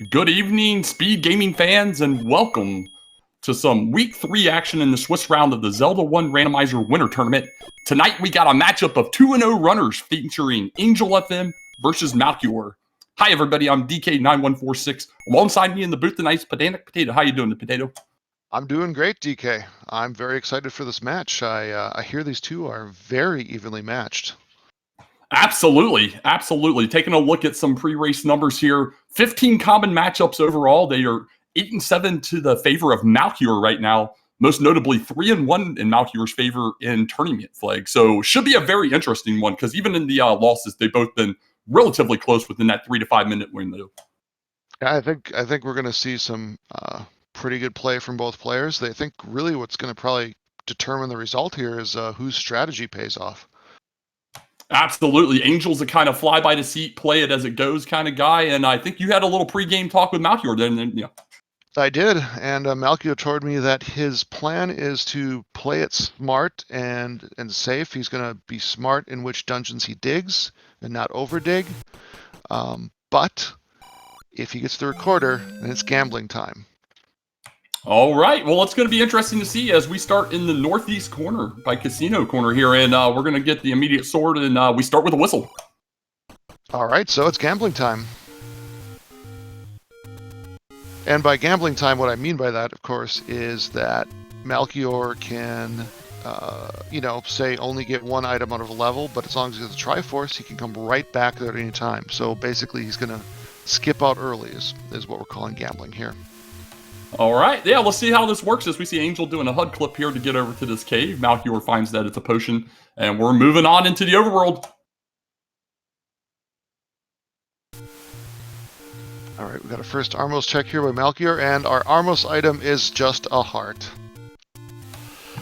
Good evening, Speed Gaming fans, and welcome to some Week 3 action in the Swiss round of the Zelda 1 Randomizer Winter Tournament. Tonight, we got a matchup of 2-0 runners featuring Angel FM versus Malchior. Hi, everybody. I'm DK9146. Alongside me in the booth tonight's Pedantic Potato. How you doing, the Potato? I'm doing great, DK. I'm very excited for this match. I hear these two are very evenly matched. Absolutely. Taking a look at some pre-race numbers here. 15 common matchups overall. They are 8-7 to the favor of Malchior right now. Most notably, 3-1 in Malchior's favor in tournament flag. So should be a very interesting one because even in the losses, they've both been relatively close within that 3 to 5 minute window. I think we're going to see some pretty good play from both players. They think really what's going to probably determine the result here is whose strategy pays off. Absolutely. Angel's a kind of fly-by-the-seat, play it as it goes kind of guy, and I think you had a little pregame talk with Malchior then. Yeah. I did, and Malchior told me that his plan is to play it smart and safe. He's going to be smart in which dungeons he digs and not over-dig. But if he gets the recorder, then it's gambling time. All right. Well, it's going to be interesting to see as we start in the northeast corner by Casino Corner here, and we're going to get the immediate sword, and we start with a whistle. All right, so it's gambling time. And by gambling time, what I mean by that, of course, is that Malchior can, say only get one item out of a level, but as long as he has a Triforce, he can come right back there at any time. So basically, he's going to skip out early is what we're calling gambling here. All right. Yeah, let's see how this works as we see Angel doing a HUD clip here to get over to this cave. Malchior finds that it's a potion, and we're moving on into the overworld. All right, we got a first Armos check here by Malchior, and our Armos item is just a heart.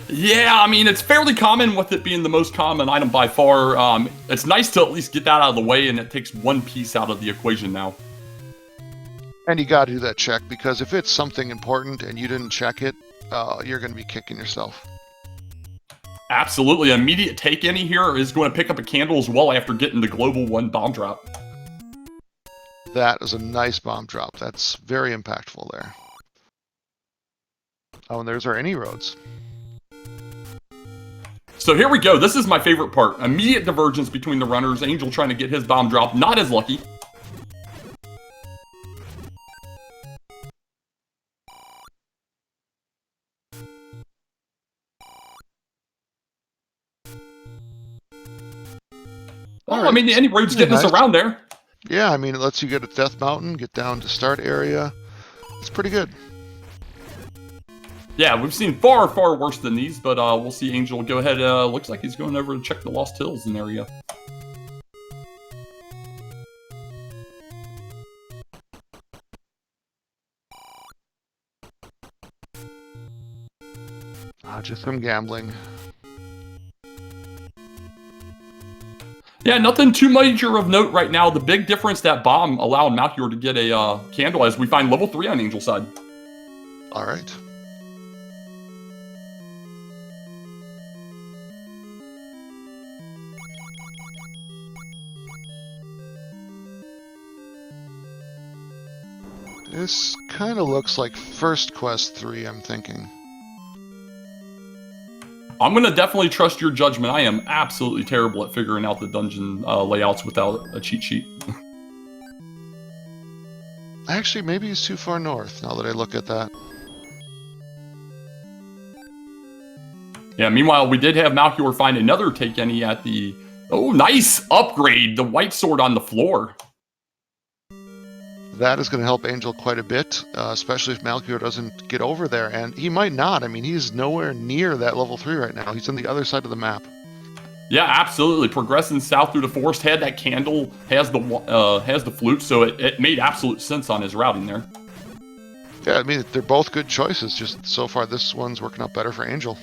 Yeah, I mean, it's fairly common with it being the most common item by far. It's nice to at least get that out of the way, and it takes one piece out of the equation now. And you got to do that check, because if it's something important and you didn't check it, you're going to be kicking yourself. Absolutely. Immediate take any here is going to pick up a candle as well after getting the Global 1 bomb drop. That is a nice bomb drop. That's very impactful there. Oh, and there's our any roads. So here we go. This is my favorite part. Immediate divergence between the runners. Angel trying to get his bomb drop. Not as lucky. Well, I mean, any road's getting us around there. Yeah, I mean, it lets you get to Death Mountain, get down to start area. It's pretty good. Yeah, we've seen far worse than these, but we'll see Angel go ahead. Looks like he's going over to check the Lost Hills in area. Just some gambling. Yeah, nothing too major of note right now. The big difference, that bomb allowed Malchior to get a candle as we find level 3 on Angel's side. All right. This kind of looks like first quest 3, I'm thinking. I'm going to definitely trust your judgment. I am absolutely terrible at figuring out the dungeon layouts without a cheat sheet. Actually, maybe he's too far north, now that I look at that. Yeah, meanwhile, we did have Malchior find another take any at the... Oh, nice upgrade! The white sword on the floor. That is going to help Angel quite a bit, especially if Malchior doesn't get over there. And he might not. I mean, he's nowhere near that level 3 right now. He's on the other side of the map. Yeah, absolutely. Progressing south through the forest, had that candle, has the flute, so it made absolute sense on his routing there. Yeah, I mean, they're both good choices. Just so far, this one's working out better for Angel.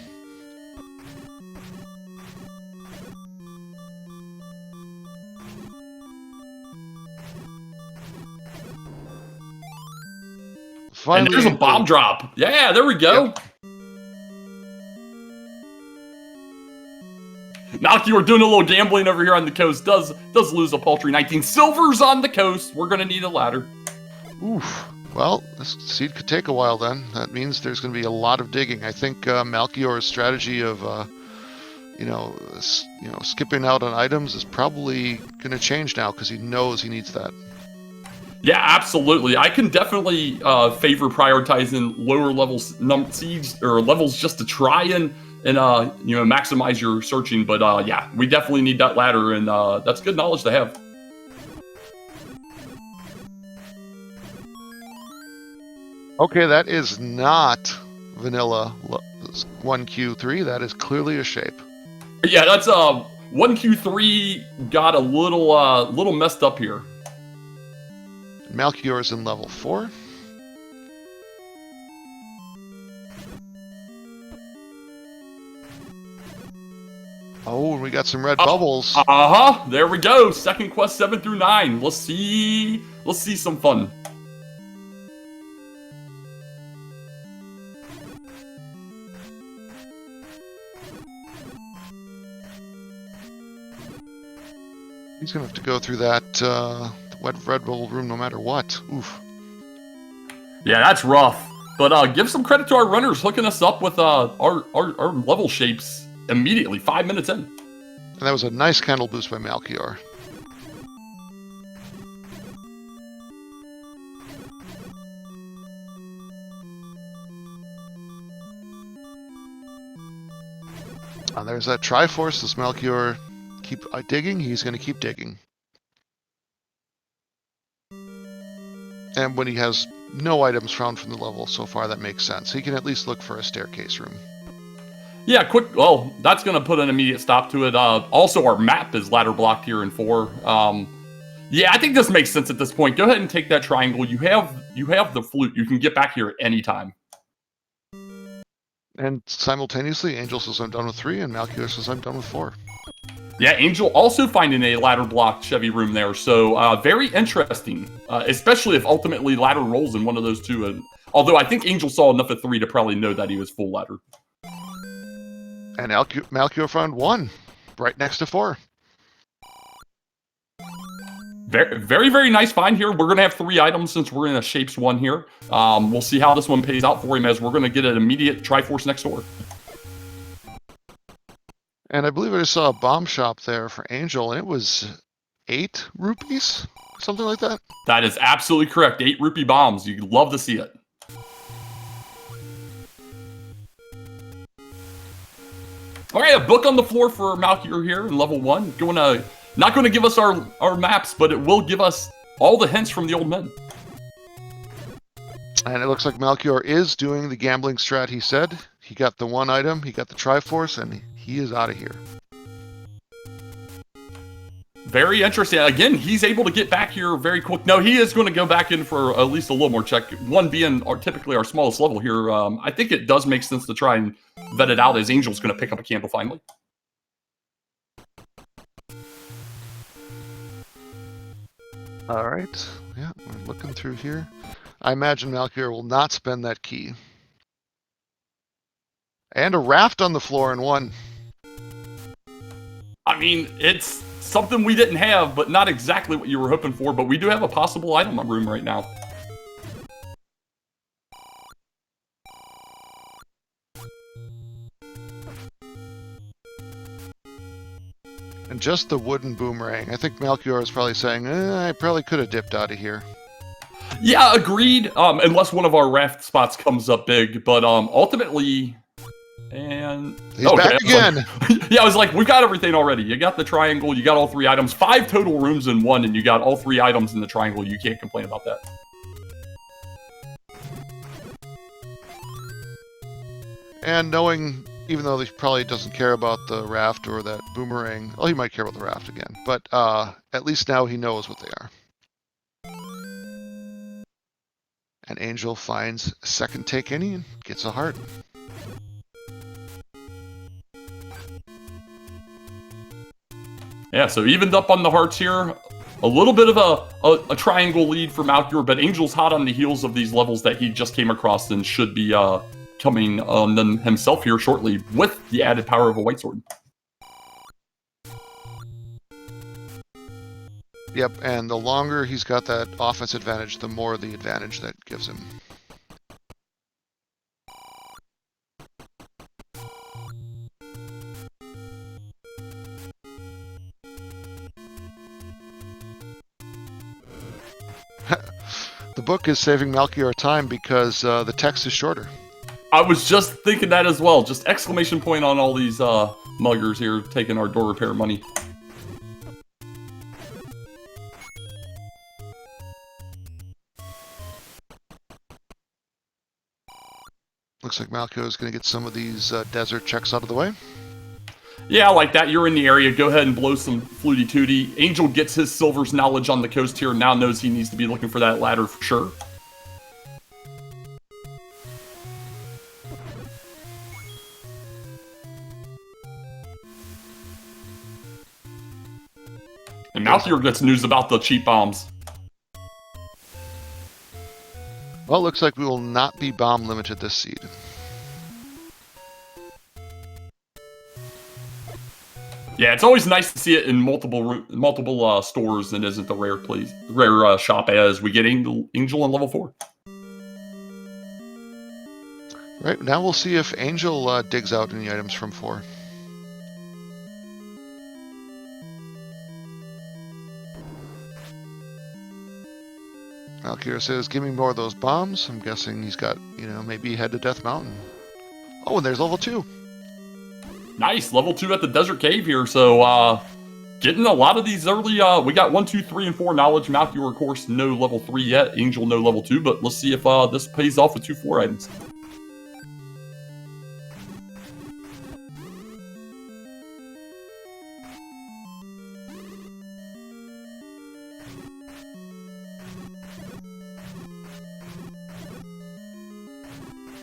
Finally, and there's a bomb drop. Yeah, there we go. Yep. Malchior doing a little gambling over here on the coast. Does lose a paltry 19 silvers on the coast. We're going to need a ladder. Oof. Well, this seed could take a while then. That means there's going to be a lot of digging. I think Malchior's strategy of, skipping out on items is probably going to change now because he knows he needs that. Yeah, absolutely. I can definitely favor prioritizing lower levels seeds or levels just to try and maximize your searching. But yeah, we definitely need that ladder, and that's good knowledge to have. Okay, that is not vanilla 1Q3. That is clearly a shape. Yeah, that's 1Q3 got a little messed up here. Malchior is in level 4. Oh, and we got some red bubbles. There we go. Second quest 7 through 9. Let's see some fun. He's gonna have to go through that wet red bubble room no matter what. Oof. Yeah, that's rough. But give some credit to our runners hooking us up with our level shapes immediately, 5 minutes in. And that was a nice candle boost by Malchior. And there's that Triforce. Does Malchior keep digging? He's going to keep digging. And when he has no items found from the level so far, that makes sense. He can at least look for a staircase room. Yeah, quick. Well, that's going to put an immediate stop to it. Also, our map is ladder blocked here in 4. Yeah, I think this makes sense at this point. Go ahead and take that triangle. You have the flute. You can get back here at any time. And simultaneously, Angel says I'm done with 3, and Malchior says I'm done with 4. Yeah, Angel also finding a ladder blocked Chevy room there. So very interesting, especially if ultimately ladder rolls in one of those two. And although I think Angel saw enough at 3 to probably know that he was full ladder. And Malchior found 1 right next to 4. Very, very, very nice find here. We're going to have 3 items since we're in a Shapes 1 here. We'll see how this one pays out for him as we're going to get an immediate Triforce next door. And I believe I saw a bomb shop there for Angel, and it was 8 rupees? Something like that? That is absolutely correct. 8 rupee bombs. You'd love to see it. All right, a book on the floor for Malchior here in level 1. Not going to give us our maps, but it will give us all the hints from the old men. And it looks like Malchior is doing the gambling strat he said. He got the 1 item, he got the Triforce, and he is out of here. Very interesting. Again, he's able to get back here very quick. No, he is going to go back in for at least a little more check. 1 being typically our smallest level here. I think it does make sense to try and vet it out as Angel's going to pick up a candle finally. All right. Yeah, we're looking through here. I imagine Malchior will not spend that key. And a raft on the floor in 1. I mean, it's something we didn't have, but not exactly what you were hoping for. But we do have a possible item room right now. And just the wooden boomerang. I think Malchior is probably saying, I probably could have dipped out of here. Yeah, agreed. Unless one of our raft spots comes up big. But ultimately... And he's back again. Yeah, I was like, we've got everything already. You got the triangle, you got all 3 items, 5 total rooms in 1, and you got all 3 items in the triangle. You can't complain about that. And knowing, even though he probably doesn't care about the raft or that boomerang, well, he might care about the raft again, but at least now he knows what they are. And Angel finds second take any and gets a heart. Yeah, so evened up on the hearts here. A little bit of a triangle lead for Malchior, but Angel's hot on the heels of these levels that he just came across and should be coming on them himself here shortly with the added power of a white sword. Yep, and the longer he's got that offense advantage, the more the advantage that gives him. The book is saving Malchior time because the text is shorter. I was just thinking that as well. Just exclamation point on all these muggers here taking our door repair money. Looks like Malchior is going to get some of these desert checks out of the way. Yeah, like that. You're in the area. Go ahead and blow some fluty tooty. Angel gets his Silver's knowledge on the coast here. Now knows he needs to be looking for that ladder for sure. And Malchior gets news about the cheap bombs. Well, looks like we will not be bomb limited this seed. Yeah, it's always nice to see it in multiple stores and isn't the rare shop as we get Angel in level 4. Right, now we'll see if Angel digs out any items from 4. Malchior says, give me more of those bombs. I'm guessing he's got, maybe head to Death Mountain. Oh, and there's level 2. Nice, level 2 at the Desert Cave here, so getting a lot of these early, we got 1, 2, 3, and 4 knowledge. Malchior, of course, no level 3 yet. Angel, no level 2, but let's see if this pays off with 2 4 items.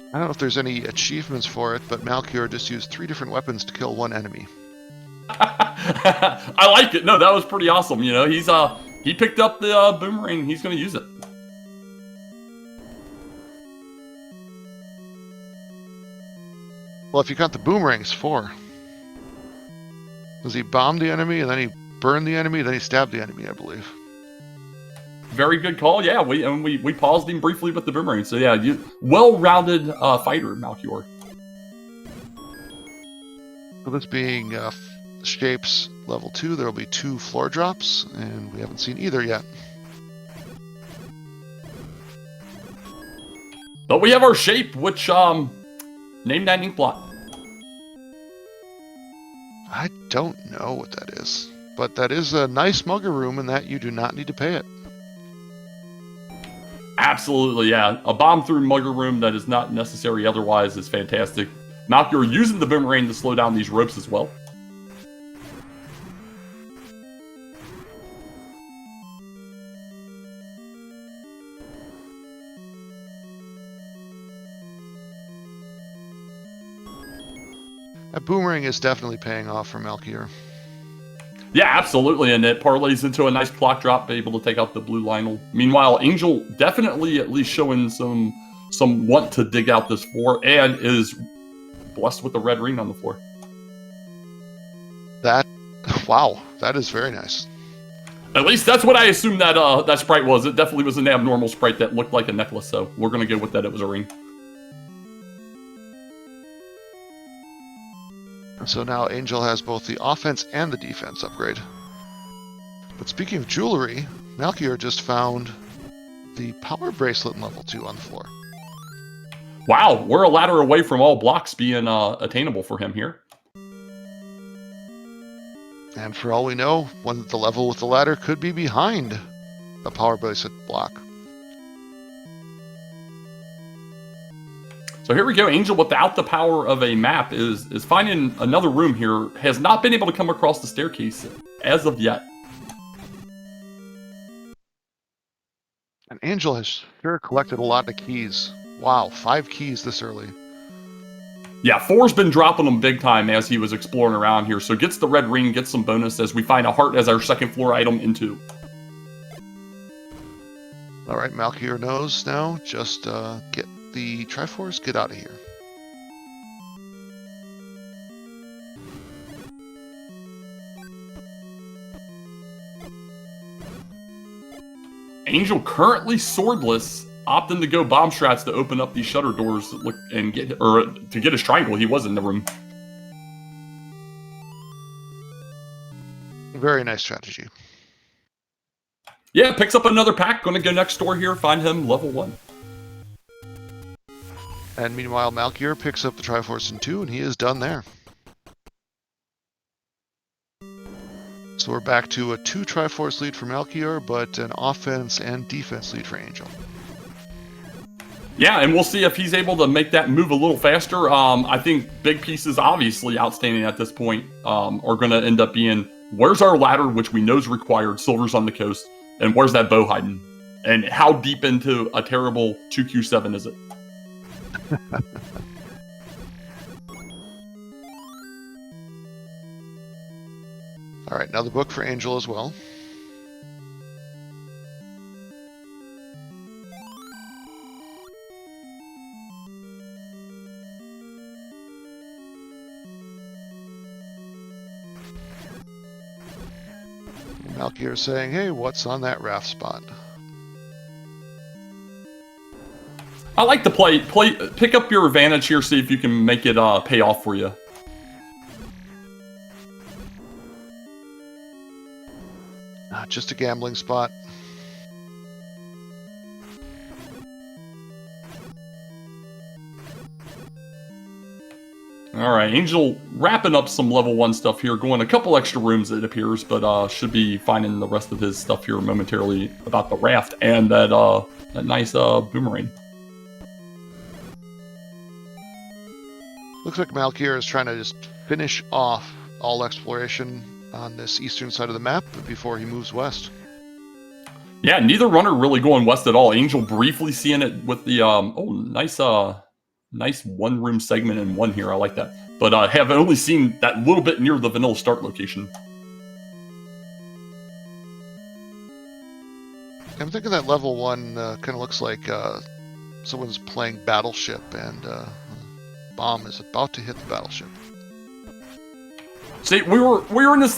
I don't know if there's any achievements for it, but Malchior just used 3 different weapons to kill 1 enemy. I like it. No, that was pretty awesome. He picked up the boomerang. He's going to use it. Well, if you count the boomerangs, 4. Does he bomb the enemy, and then he burned the enemy, then he stabbed the enemy, I believe. Very good call. Yeah, we paused him briefly with the boomerang. So yeah, well-rounded fighter, Malchior. So this being shapes level 2, there will be 2 floor drops, and we haven't seen either yet. But we have our shape, which name that ink blot. I don't know what that is, but that is a nice mugger room, and that you do not need to pay it. Absolutely, yeah. A bomb through mugger room that is not necessary otherwise is fantastic. Malchior using the boomerang to slow down these ropes as well. That boomerang is definitely paying off for Malchior. Yeah, absolutely, and it parlays into a nice clock drop, able to take out the blue Lionel. Meanwhile, Angel definitely at least showing some want to dig out this 4, and is blessed with the red ring on the floor. Wow, that is very nice. At least that's what I assumed that sprite was. It definitely was an abnormal sprite that looked like a necklace, so we're going to go with that. It was a ring. So now Angel has both the offense and the defense upgrade. But speaking of jewelry, Malchior just found the power bracelet in level 2 on the floor. Wow, we're a ladder away from all blocks being attainable for him here. And for all we know, the level with the ladder could be behind the power bracelet block. So here we go. Angel, without the power of a map, is finding another room here. Has not been able to come across the staircase as of yet. And Angel has sure collected a lot of keys. Wow, 5 keys this early. Yeah, 4's been dropping them big time as he was exploring around here. So gets the red ring, gets some bonus as we find a heart as our second floor item in 2. All right, Malchior knows now. Just get the Triforce, get out of here. Angel currently swordless, opting to go bomb strats to open up these shutter doors and to get his triangle. He was in the room. Very nice strategy. Yeah, picks up another pack. Going to go next door here, find him level 1. And meanwhile, Malchior picks up the Triforce in 2, and he is done there. So we're back to a 2 Triforce lead for Malchior, but an offense and defense lead for Angel. Yeah, and we'll see if he's able to make that move a little faster. I think big pieces, obviously outstanding at this point, are going to end up being, where's our ladder, which we know is required, Silver's on the coast, and where's that bow hiding? And how deep into a terrible 2Q7 is it? All right, now the book for Angel as well. Malchior saying, hey, what's on that raft spot? I like to pick up your advantage here, see if you can make it pay off for you. Just a gambling spot. All right, Angel wrapping up some level 1 stuff here, going a couple extra rooms it appears, but should be finding the rest of his stuff here momentarily about the raft and that nice boomerang. Looks like Malchior is trying to just finish off all exploration on this eastern side of the map before he moves west. Yeah, neither runner really going west at all. Angel briefly seeing it with the nice 1 room segment in 1 here. I like that, but have only seen that little bit near the vanilla start location. I'm thinking that level 1 kind of looks like someone's playing Battleship, and bomb is about to hit the battleship. See, we were in the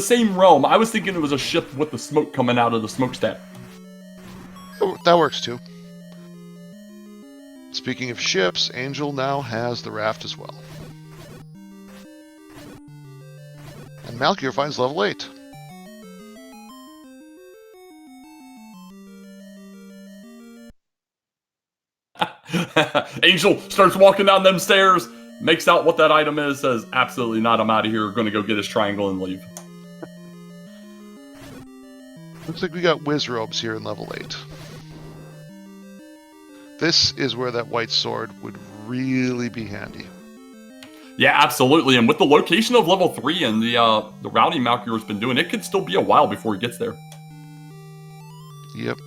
same realm. I was thinking it was a ship with the smoke coming out of the smokestack. That works too. Speaking of ships, Angel now has the raft as well. And Malchior finds level 8. Angel starts walking down them stairs, makes out what that item is, says, absolutely not, I'm out of here, gonna go get his triangle and leave. Looks like we got whiz robes here in level 8. This is where that white sword would really be handy. Yeah, absolutely, and with the location of level 3 and the routing Malchior's been doing, it could still be a while before he gets there. Yep.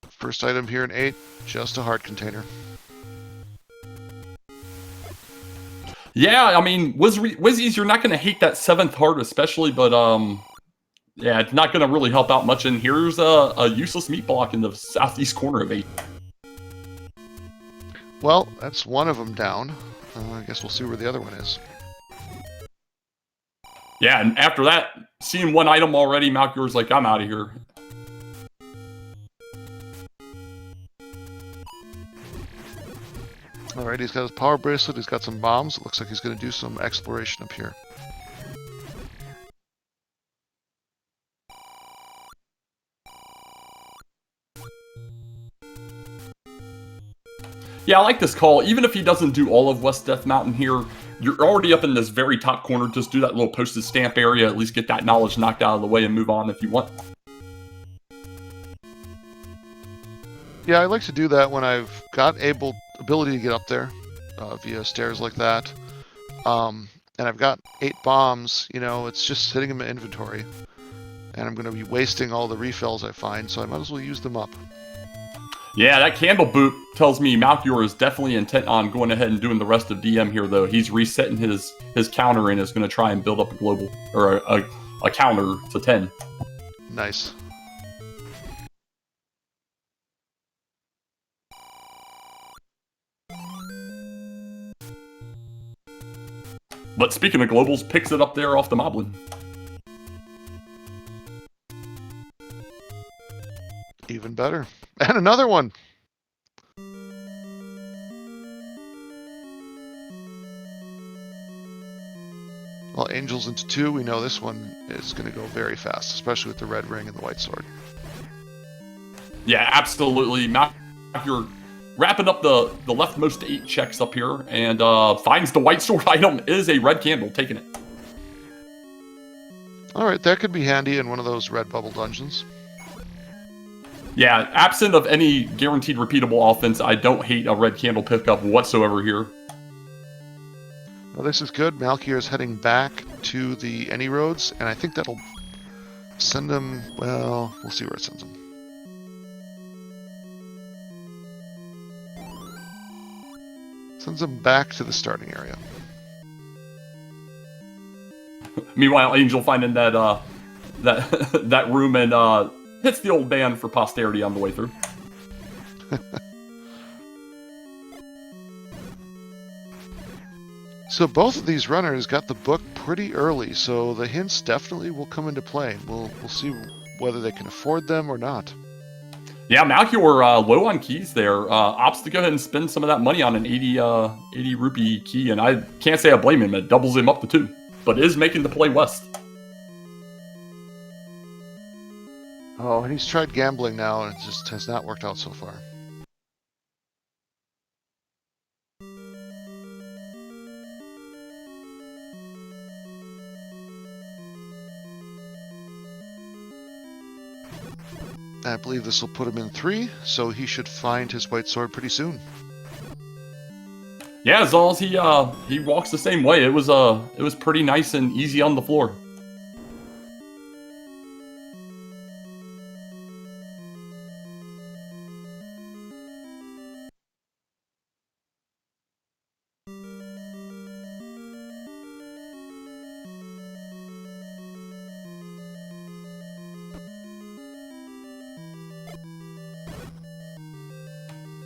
First item here in 8, just a heart container. Yeah, I mean, Wizzies, you're not going to hate that 7th heart especially, but yeah, it's not going to really help out much. And here's a useless meat block in the southeast corner of 8. Well, that's one of them down. I guess we'll see where the other one is. Yeah, and after that, seeing 1 item already, Malchior's like, I'm out of here. Alright, he's got his power bracelet, he's got some bombs. It looks like he's going to do some exploration up here. Yeah, I like this call. Even if he doesn't do all of West Death Mountain here, you're already up in this very top corner. Just do that little postage stamp area, at least get that knowledge knocked out of the way and move on if you want. Yeah, I like to do that when I've got ability to get up there via stairs like that. And I've got 8 bombs, you know, it's just sitting in my inventory. And I'm going to be wasting all the refills I find, so I might as well use them up. Yeah, that candle boot tells me Malchior is definitely intent on going ahead and doing the rest of DM here, though. He's resetting his counter and is going to try and build up a global, or a counter to 10. Nice. But speaking of globals, picks it up there off the Moblin. Even better. And another one. Well, Angels into 2, we know this one is going to go very fast, especially with the red ring and the white sword. Yeah, absolutely. Malchior wrapping up the leftmost 8 checks up here and finds the white sword item is a red candle, taking it. All right, that could be handy in one of those red bubble dungeons. Yeah, absent of any guaranteed repeatable offense, I don't hate a red candle pickup whatsoever here. Well, this is good. Malchior is heading back to the Any Roads, and I think that'll send him, well, we'll see where it sends him. Sends him back to the starting area. Meanwhile, Angel finding that that room and hits the old man for posterity on the way through. So both of these runners got the book pretty early, so the hints definitely will come into play. We'll see whether they can afford them or not. Yeah, Malchior low on keys there. Opts to go ahead and spend some of that money on an 80 rupee key, and I can't say I blame him. It doubles him up to 2, but is making the play west. Oh, and he's tried gambling now, and it just has not worked out so far. I believe this will put him in 3, so he should find his white sword pretty soon. Yeah, as long as he walks the same way, it was pretty nice and easy on the floor.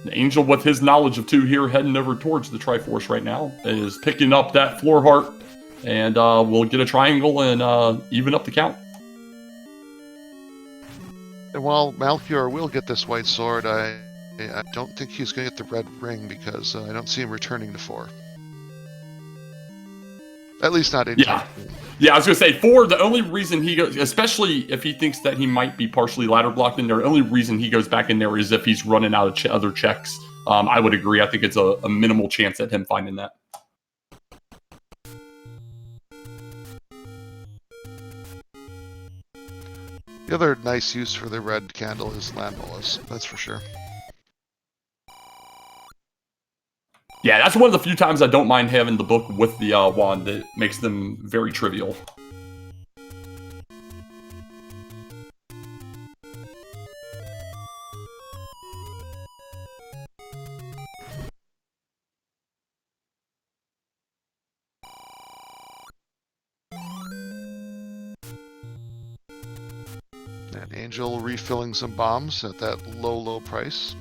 The Angel, with his knowledge of 2 here, heading over towards the Triforce right now, is picking up that floor heart, and we'll get a triangle and even up the count. And while Malchior will get this white sword, I don't think he's going to get the red ring because I don't see him returning to 4. At least not in time. Yeah, I was going to say, 4, the only reason he goes, especially if he thinks that he might be partially ladder blocked in there, the only reason he goes back in there is if he's running out of other checks. I would agree. I think it's a minimal chance at him finding that. The other nice use for the red candle is land mollas, that's for sure. Yeah, that's one of the few times I don't mind having the book with the wand. That makes them very trivial. And Angel refilling some bombs at that low price.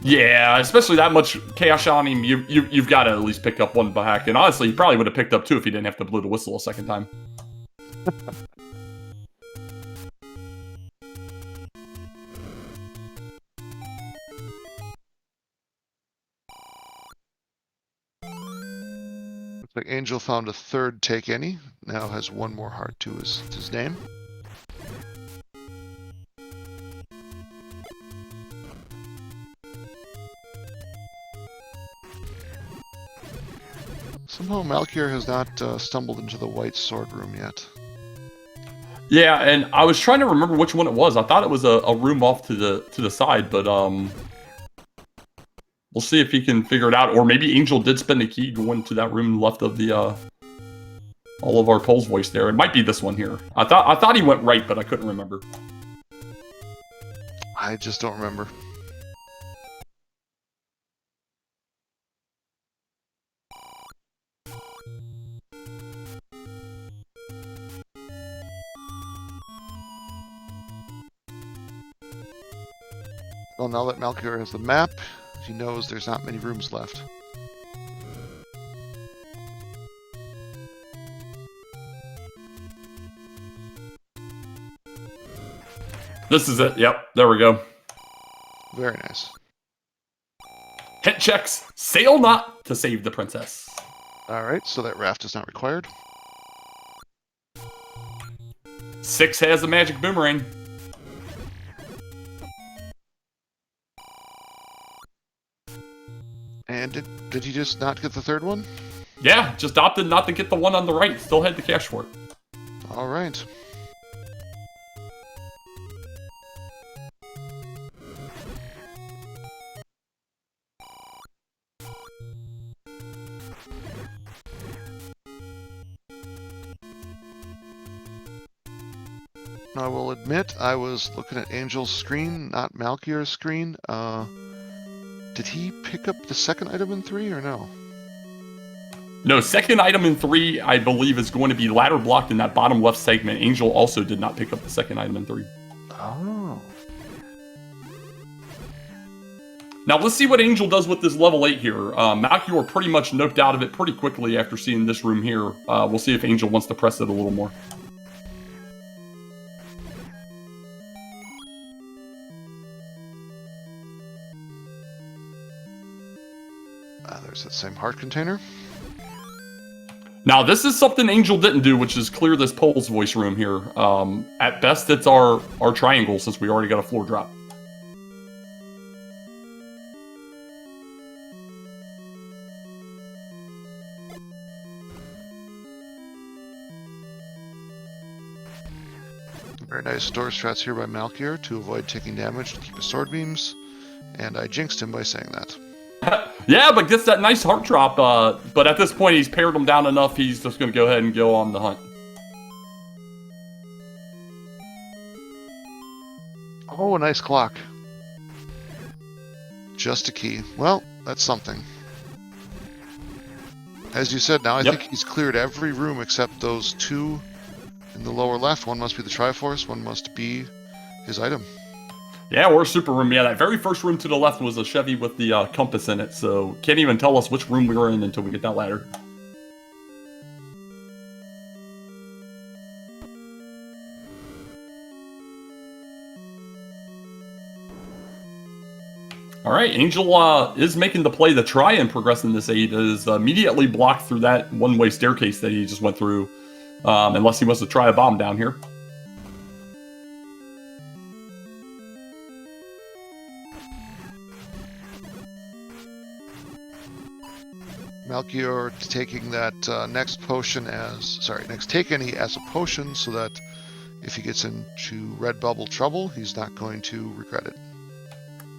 Yeah, especially that much cash on him, you've got to at least pick up one back. And honestly, he probably would have picked up 2 if he didn't have to blow the whistle a second time. Looks like Angel found a 3rd take any. Now has 1 more heart to his name. Somehow Malchior has not stumbled into the white sword room yet. Yeah, and I was trying to remember which one it was. I thought it was a room off to the side, but we'll see if he can figure it out. Or maybe Angel did spend a key going to that room left of the all of our Pole's voice there. It might be this one here. I thought he went right, but I couldn't remember. I just don't remember. Well, now that Malchior has the map, he knows there's not many rooms left. This is it. Yep, there we go. Very nice. Hit checks. Sail not to save the princess. All right, so that raft is not required. 6 has a magic boomerang. And did he just not get the third one? Yeah, just opted not to get the one on the right. Still had the cash for it. All right. I will admit I was looking at Angel's screen, not Malchior's screen. Did he pick up the second item in 3 or no? No, second item in 3, I believe, is going to be ladder blocked in that bottom left segment. Angel also did not pick up the second item in 3. Oh. Now, let's see what Angel does with this level 8 here. Malchior pretty much noped out of it pretty quickly after seeing this room here. We'll see if Angel wants to press it a little more. There's that same heart container. Now, this is something Angel didn't do, which is clear this Pole's voice room here. At best, it's our triangle, since we already got a floor drop. Very nice store strats here by Malchior to avoid taking damage to keep his sword beams. And I jinxed him by saying that. Yeah, but gets that nice heart drop. But at this point, he's pared him down enough. He's just going to go ahead and go on the hunt. Oh, a nice clock. Just a key. Well, that's something. As you said, now I think he's cleared every room except those 2 in the lower left. One must be the Triforce, one must be his item. Yeah, or a super room. Yeah, that very first room to the left was a Chevy with the compass in it, so can't even tell us which room we were in until we get that ladder. All right, Angel is making the play to try and progress in this 8. Is immediately blocked through that one-way staircase that he just went through, unless he wants to try a bomb down here. Malchior taking that next take any as a potion, so that if he gets into red bubble trouble, he's not going to regret it.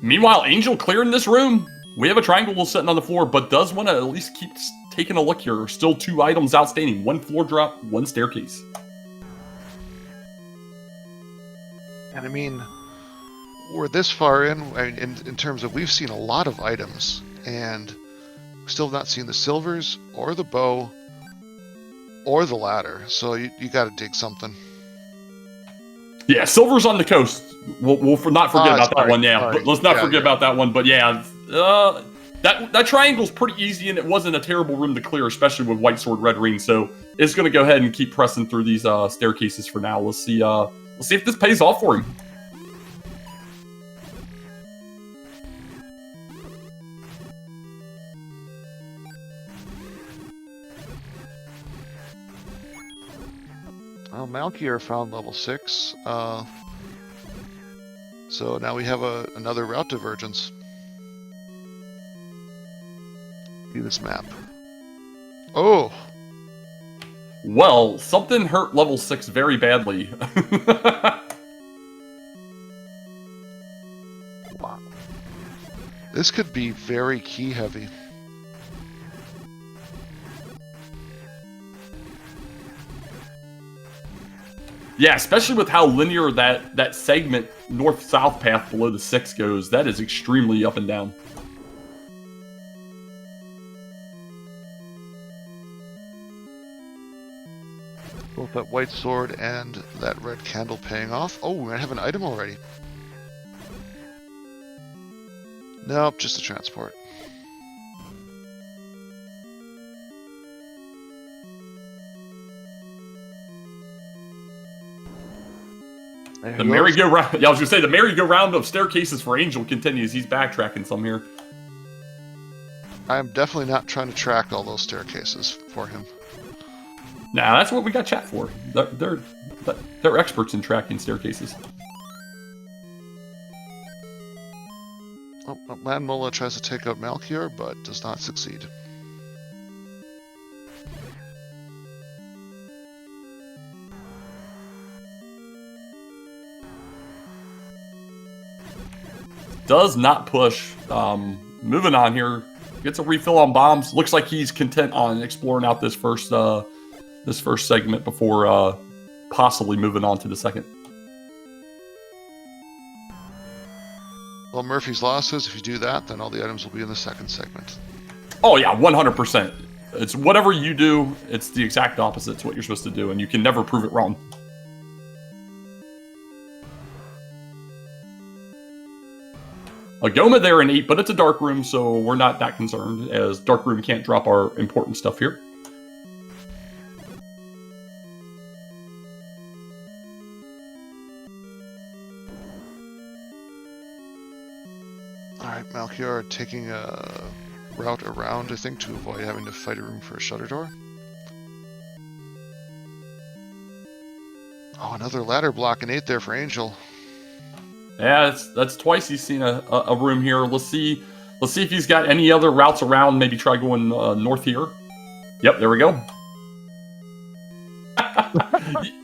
Meanwhile, Angel clearing this room. We have a triangle sitting on the floor, but does want to at least keep taking a look here. Still 2 items outstanding. 1 floor drop, 1 staircase. And I mean, we're this far in terms of we've seen a lot of items, and still have not seen the silvers, or the bow, or the ladder. So you got to dig something. Yeah, silver's on the coast. We'll not forget about that one. Yeah, but let's not forget about that one. But yeah, that triangle's pretty easy, and it wasn't a terrible room to clear, especially with white sword, red ring. So it's going to go ahead and keep pressing through these staircases for now. Let's see if this pays off for him. Well, Malchior found level 6. So now we have another route divergence. See this map. Oh! Well, something hurt level 6 very badly. Wow. This could be very key heavy. Yeah, especially with how linear that segment north-south path below the 6 goes. That is extremely up and down. Both that white sword and that red candle paying off. Oh, we might have an item already. Nope, just a transport. The merry-go-round. Yeah, I was gonna say the merry-go-round of staircases for Angel continues. He's backtracking some here. I am definitely not trying to track all those staircases for him. Nah, that's what we got chat for. They're experts in tracking staircases. Oh, Landmola tries to take out Malchior, but does not succeed. Does not push. Moving on here. Gets a refill on bombs. Looks like he's content on exploring out this first segment before possibly moving on to the second. Well, Murphy's Law says if you do that, then all the items will be in the second segment. Oh yeah, 100%. It's whatever you do, it's the exact opposite. It's what you're supposed to do, and you can never prove it wrong. A Goma there in 8, but it's a dark room, so we're not that concerned, as dark room can't drop our important stuff here. Alright, Malchior taking a route around, I think, to avoid having to fight a room for a shutter door. Oh, another ladder block in 8 there for Angel. Yeah, that's twice he's seen a room here. Let's see if he's got any other routes around. Maybe try going north here. Yep, there we go.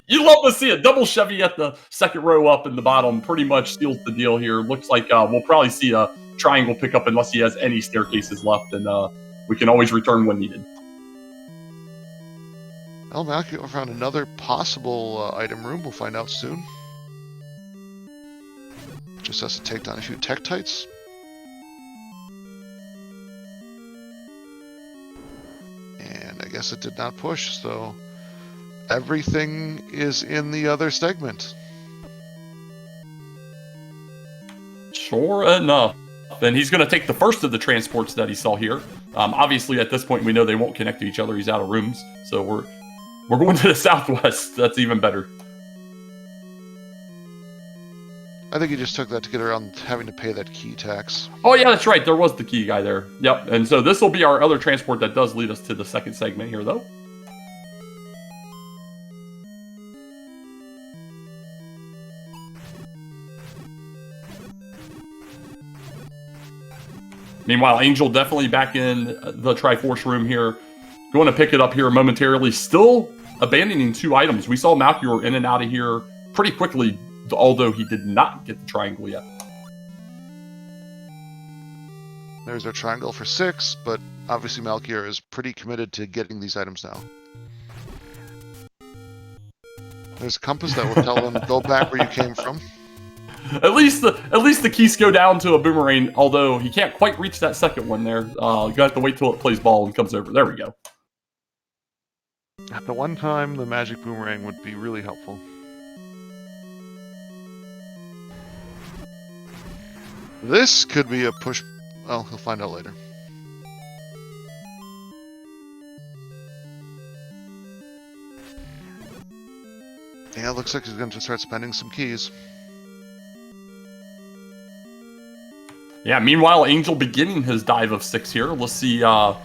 You love to see a double Chevy at the second row up in the bottom. Pretty much seals the deal here. Looks like we'll probably see a triangle pickup unless he has any staircases left, and we can always return when needed. Well, Malchior found another possible item room. We'll find out soon. Just has to take down a few Tektites. And I guess it did not push, so everything is in the other segment. Sure enough. And he's going to take the first of the transports that he saw here. Obviously, at this point, we know they won't connect to each other. He's out of rooms. So we're going to the southwest. That's even better. I think he just took that to get around having to pay that key tax. Oh, yeah, that's right. There was the key guy there. Yep. And so this will be our other transport that does lead us to the second segment here, though. Meanwhile, Angel definitely back in the Triforce room here. Going to pick it up here momentarily. Still abandoning 2 items. We saw Malchior in and out of here pretty quickly, although he did not get the triangle yet. There's our triangle for 6, but obviously Malchior is pretty committed to getting these items now. There's a compass that will tell him, go back where you came from. At least the keys go down to a boomerang, although he can't quite reach that second one there. You have to wait till it plays ball and comes over. There we go. At the one time, the magic boomerang would be really helpful. This could be a push. Well, he'll find out later. Yeah, looks like he's going to start spending some keys. Yeah, meanwhile, Angel beginning his dive of 6 here. Let's see how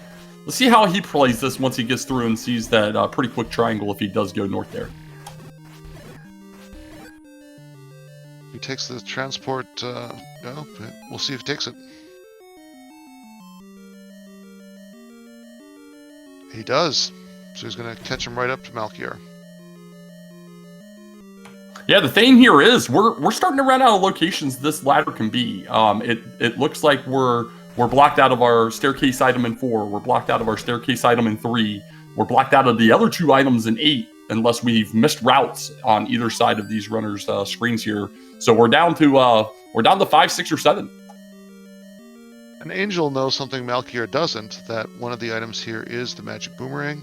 he plays this once he gets through and sees that pretty quick triangle if he does go north there. He takes the transport, no, we'll see if he takes it. He does. So he's going to catch him right up to Malchior. Yeah, the thing here is we're starting to run out of locations this ladder can be. It looks like we're blocked out of our staircase item in 4. We're blocked out of our staircase item in 3. We're blocked out of the other 2 items in 8, unless we've missed routes on either side of these runners' screens here. So we're down to 5, 6, or 7. An Angel knows something Malchior doesn't, that one of the items here is the magic boomerang.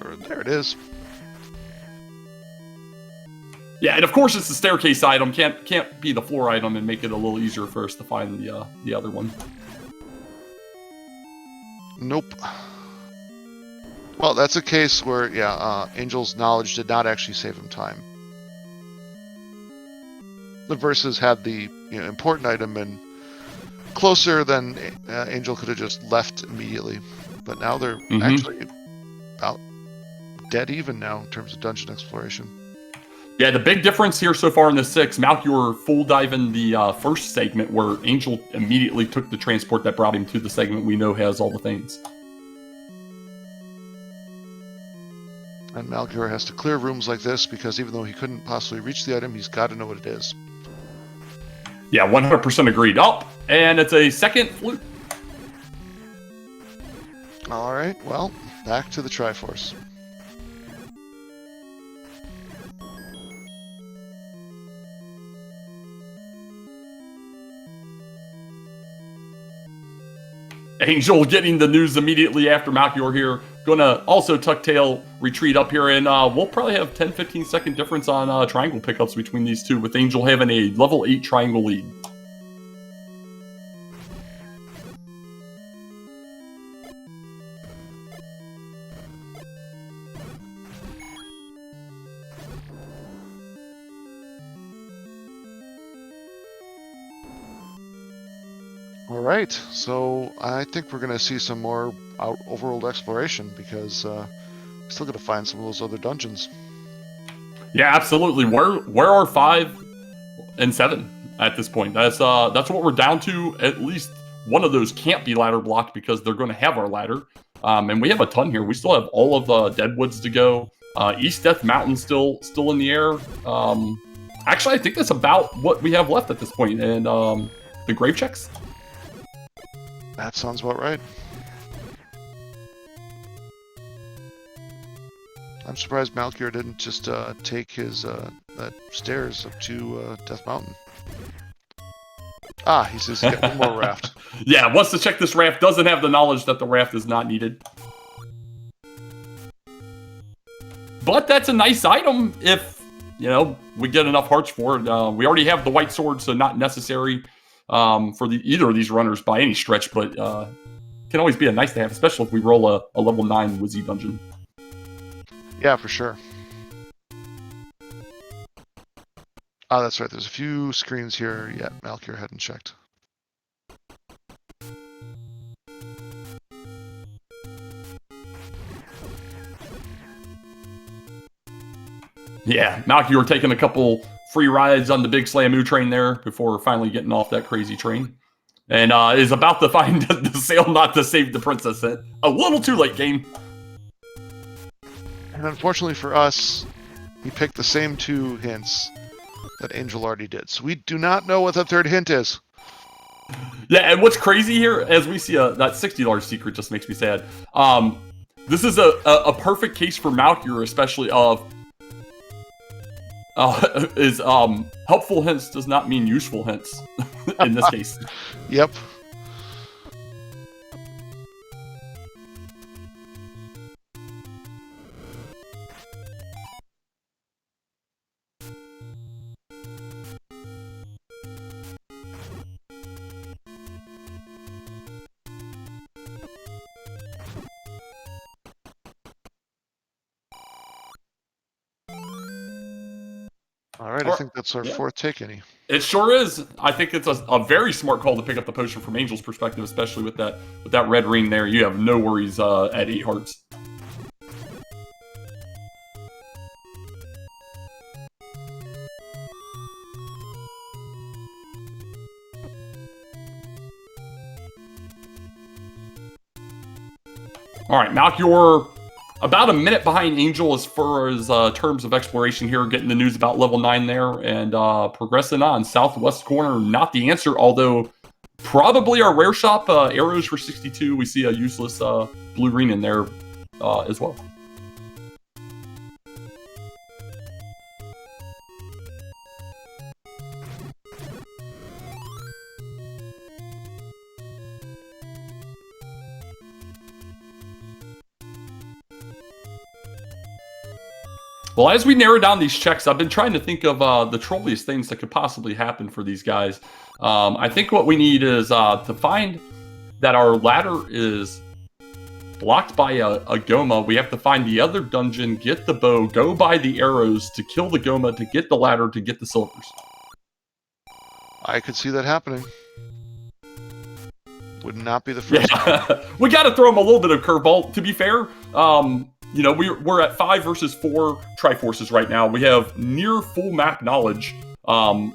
Or there it is. Yeah, and of course it's the staircase item. Can't be the floor item and make it a little easier for us to find the other one. Nope. Well, that's a case where, yeah, Angel's knowledge did not actually save him time. the verses had the important item and closer than Angel could have just left immediately. But now they're actually about dead even now in terms of dungeon exploration. Yeah, the big difference here so far in the 6, Malchior full diving the first segment where Angel immediately took the transport that brought him to the segment we know has all the things. And Malchior has to clear rooms like this because even though he couldn't possibly reach the item, he's got to know what it is. Yeah, 100% agreed. Oh, and it's a second flute. All right, well, back to the Triforce. Angel getting the news immediately after Malchior here. Gonna also tuck tail retreat up here, and we'll probably have 10-15 second difference on triangle pickups between these two, with Angel having a level 8 triangle lead. All right, so I think we're going to see some more overworld exploration because we're still going to find some of those other dungeons. Yeah, absolutely. Where are 5 and 7 at this point? That's what we're down to. At least one of those can't be ladder blocked because they're going to have our ladder. And we have a ton here. We still have all of the Deadwoods to go. East Death Mountain still in the air. Actually, I think that's about what we have left at this point. And the grave checks. That sounds about right. I'm surprised Malchior didn't just take his that stairs up to Death Mountain. Ah, he says he's got one more raft. Yeah, wants to check this raft. Doesn't have the knowledge that the raft is not needed. But that's a nice item if, we get enough hearts for it. We already have the white sword, so not necessary for either of these runners by any stretch, but can always be a nice to have, especially if we roll a level 9 Wizzy dungeon. Yeah, for sure. Oh, that's right. There's a few screens here yet Malchior hadn't checked. Yeah, Malchior taking a couple free rides on the big Slamu train there before finally getting off that crazy train. And is about to find the sail not to save the princess. A little too late, game. And unfortunately for us, he picked the same 2 hints that Angel already did. So we do not know what the third hint is. Yeah, and what's crazy here, as we see that $60 secret just makes me sad. This is a perfect case for Malchior, especially of helpful hints does not mean useful hints in this case. Yep. All right, I think that's our fourth take, Any. It sure is. I think it's a very smart call to pick up the potion from Angel's perspective, especially with that red ring there. You have no worries at 8 hearts. All right, Malchior about a minute behind Angel as far as terms of exploration here, getting the news about level 9 there, and progressing on. Southwest corner, not the answer, although probably our rare shop, arrows for 62. We see a useless blue green in there as well. Well, as we narrow down these checks, I've been trying to think of the trolliest things that could possibly happen for these guys. I think what we need is to find that our ladder is blocked by a Goma. We have to find the other dungeon, get the bow, go by the arrows to kill the Goma, to get the ladder, to get the silvers. I could see that happening. Would not be the first. Yeah, we got to throw him a little bit of curveball. To be fair, you know, we're at 5 versus 4 Triforces right now. We have near full map knowledge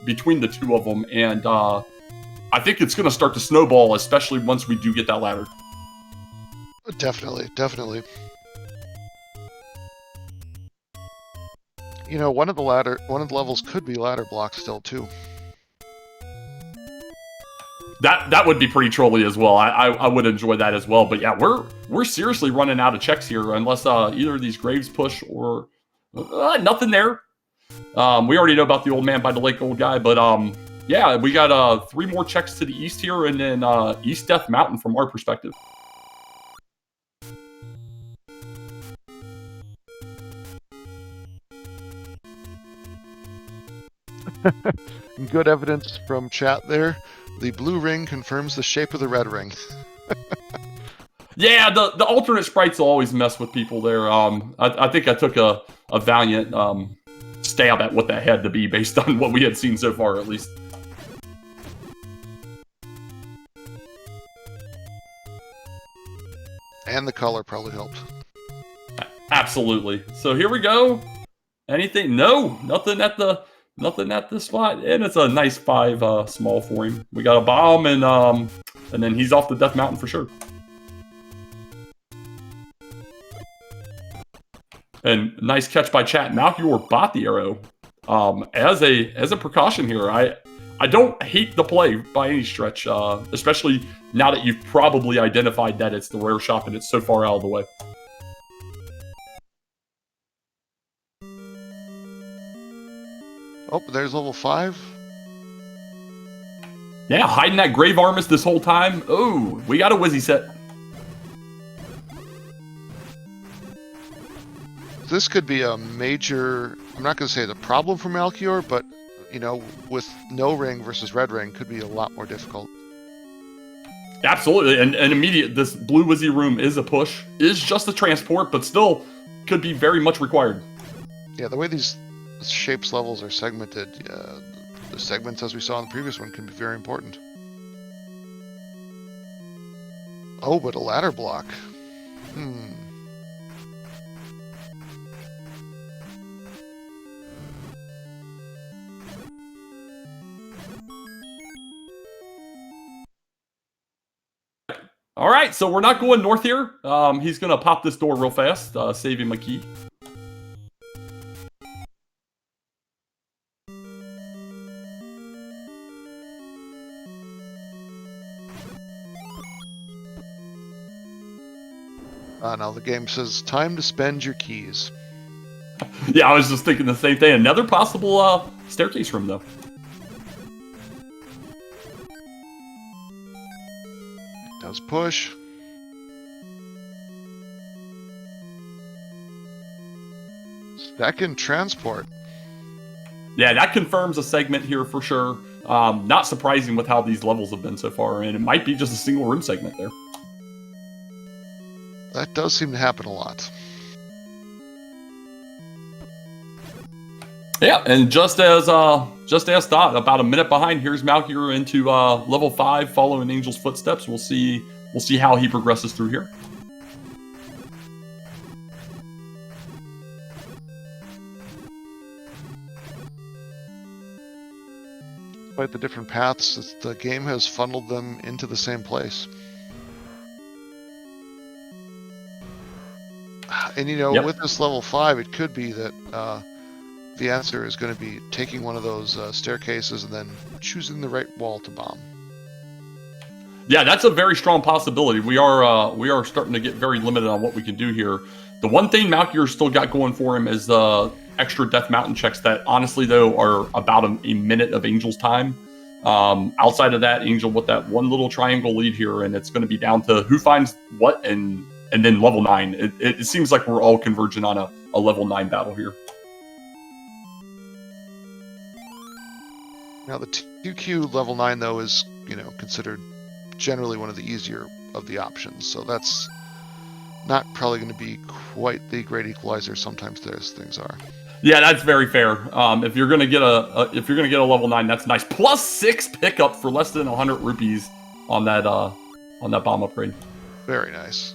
between the two of them, and I think it's going to start to snowball, especially once we do get that ladder. Definitely, definitely. You know, one of the levels could be ladder blocks still too. That would be pretty trolly as well. I would enjoy that as well. But yeah, we're seriously running out of checks here, unless either of these graves push or nothing there. We already know about the old man by the lake, old guy. But yeah, we got 3 more checks to the east here, and then East Death Mountain from our perspective. Good evidence from chat there. The blue ring confirms the shape of the red ring. Yeah, the alternate sprites will always mess with people there. I think I took a valiant stab at what that had to be based on what we had seen so far, at least. And the color probably helped. Absolutely. So here we go. Anything? No, nothing at the spot, and it's a nice 5 small for him. We got a bomb, and then he's off the Death Mountain for sure. And nice catch by chat. Malchior bought the arrow as a precaution here. I don't hate the play by any stretch, especially now that you've probably identified that it's the rare shop and it's so far out of the way. Oh, there's level 5. Yeah, hiding that Grave Armis this whole time. Oh, we got a Wizzy set. This could be a major, I'm not going to say the problem for Malchior, but, you know, with no ring versus red ring could be a lot more difficult. Absolutely, and immediate, this blue Wizzy room is a push, is just a transport, but still could be very much required. Yeah, the way these shapes levels are segmented, the segments as we saw in the previous one can be very important. Oh, but a ladder block. All right, so we're not going north here. He's going to pop this door real fast, save him a key. Now the game says, time to spend your keys. Yeah, I was just thinking the same thing. Another possible staircase room, though. It does push. Second transport. Yeah, that confirms a segment here for sure. Not surprising with how these levels have been so far, and it might be just a single room segment there. That does seem to happen a lot. Yeah, and just as thought, about a minute behind, here's Malchior into level 5, following Angel's footsteps. We'll see how he progresses through here. Despite the different paths, the game has funneled them into the same place. And you know, with this level 5, it could be that the answer is going to be taking one of those staircases and then choosing the right wall to bomb. Yeah, that's a very strong possibility. We are starting to get very limited on what we can do here. The one thing Malchior's still got going for him is the extra Death Mountain checks that, honestly, though, are about a minute of Angel's time. Outside of that, Angel with that one little triangle lead here, and it's going to be down to who finds what, and then level 9. It seems like we're all converging on a level 9 battle here. Now the 2Q level 9 though is, you know, considered generally one of the easier of the options, so that's not probably going to be quite the great equalizer sometimes those things are. Yeah, that's very fair. If you're gonna get a level 9, that's nice. Plus 6 pickup for less than 100 rupees on that bomb upgrade. Very nice.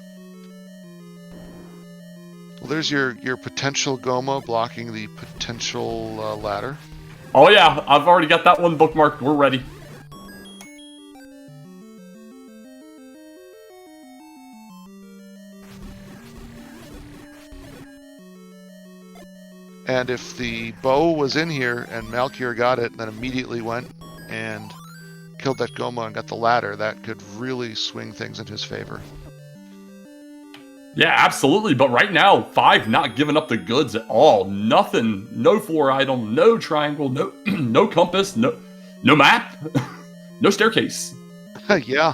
Well, there's your potential Goma blocking the potential ladder. Oh yeah, I've already got that one bookmarked. We're ready. And if the bow was in here and Malchior got it and then immediately went and killed that Goma and got the ladder, that could really swing things in his favor. Yeah, absolutely. But right now, 5 not giving up the goods at all. Nothing. No floor item. No triangle. No no compass. No map. No staircase. Yeah.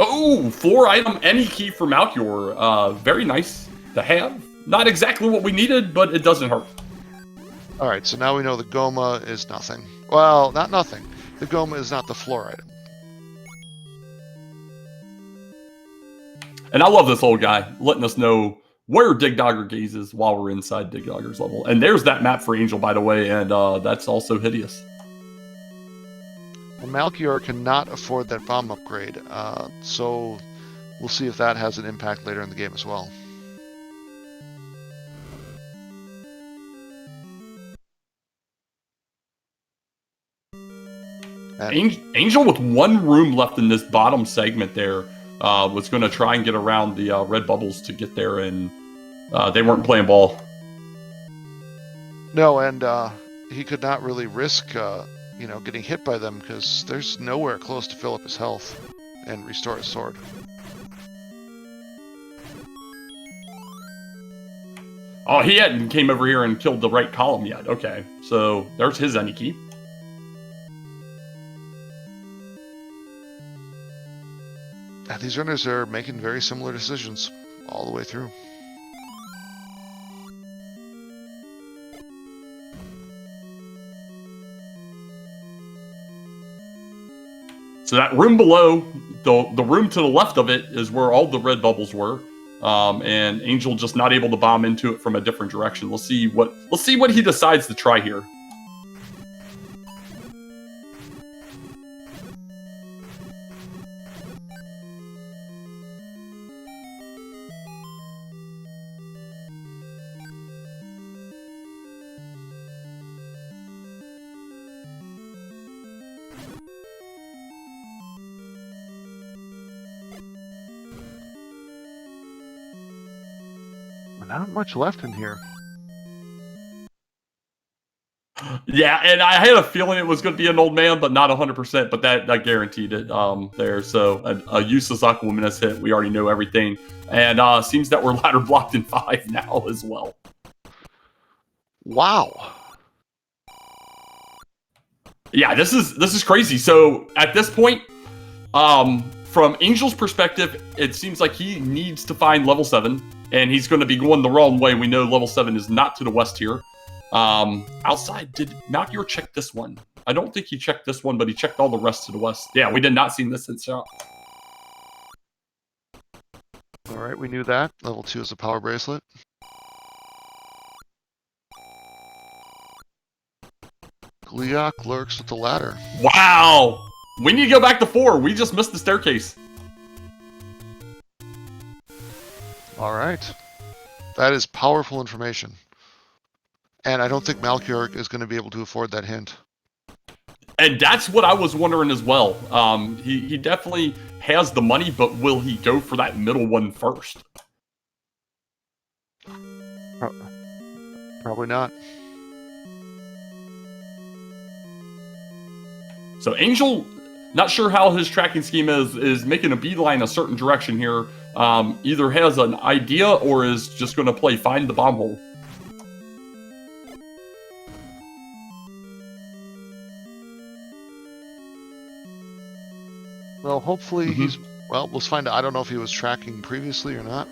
Oh, floor item, any key for Malchior. Very nice to have. Not exactly what we needed, but it doesn't hurt. All right, so now we know the Goma is nothing. Well, not nothing. The Goma is not the floor item. And I love this old guy letting us know where Dig Dogger Gaze is while we're inside Dig Dogger's level. And there's that map for Angel, by the way, and that's also hideous. Well, Malchior cannot afford that bomb upgrade, so we'll see if that has an impact later in the game as well. Angel with 1 room left in this bottom segment there was going to try and get around the red bubbles to get there, and they weren't playing ball. No, and he could not really risk, getting hit by them because there's nowhere close to fill up his health and restore his sword. Oh, he hadn't came over here and killed the right column yet. Okay, so there's his any key. These runners are making very similar decisions all the way through. So that room below, the room to the left of it is where all the red bubbles were, and Angel just not able to bomb into it from a different direction. Let's see what he decides to try here. Not much left in here. Yeah, and I had a feeling it was going to be an old man, but not 100%. But that guaranteed it there. So a useless Aqualuminous hit. We already know everything, and seems that we're ladder blocked in 5 now as well. Wow. Yeah, this is crazy. So at this point, from Angel's perspective, it seems like he needs to find level 7. And he's going to be going the wrong way. We know level 7 is not to the west here. Outside, did Malchior check this one? I don't think he checked this one, but he checked all the rest to the west. Yeah, we did not see this in shot. All right, we knew that. Level 2 is a power bracelet. Gliok lurks with the ladder. Wow! We need to go back to 4. We just missed the staircase. All right. That is powerful information. And I don't think Malchior is going to be able to afford that hint. And that's what I was wondering as well. He definitely has the money, but will he go for that middle one first? Probably not. So Angel, not sure how his tracking scheme is making a beeline a certain direction here. Either has an idea or is just going to play find the bomb hole. Well, hopefully we'll find out. I don't know if he was tracking previously or not.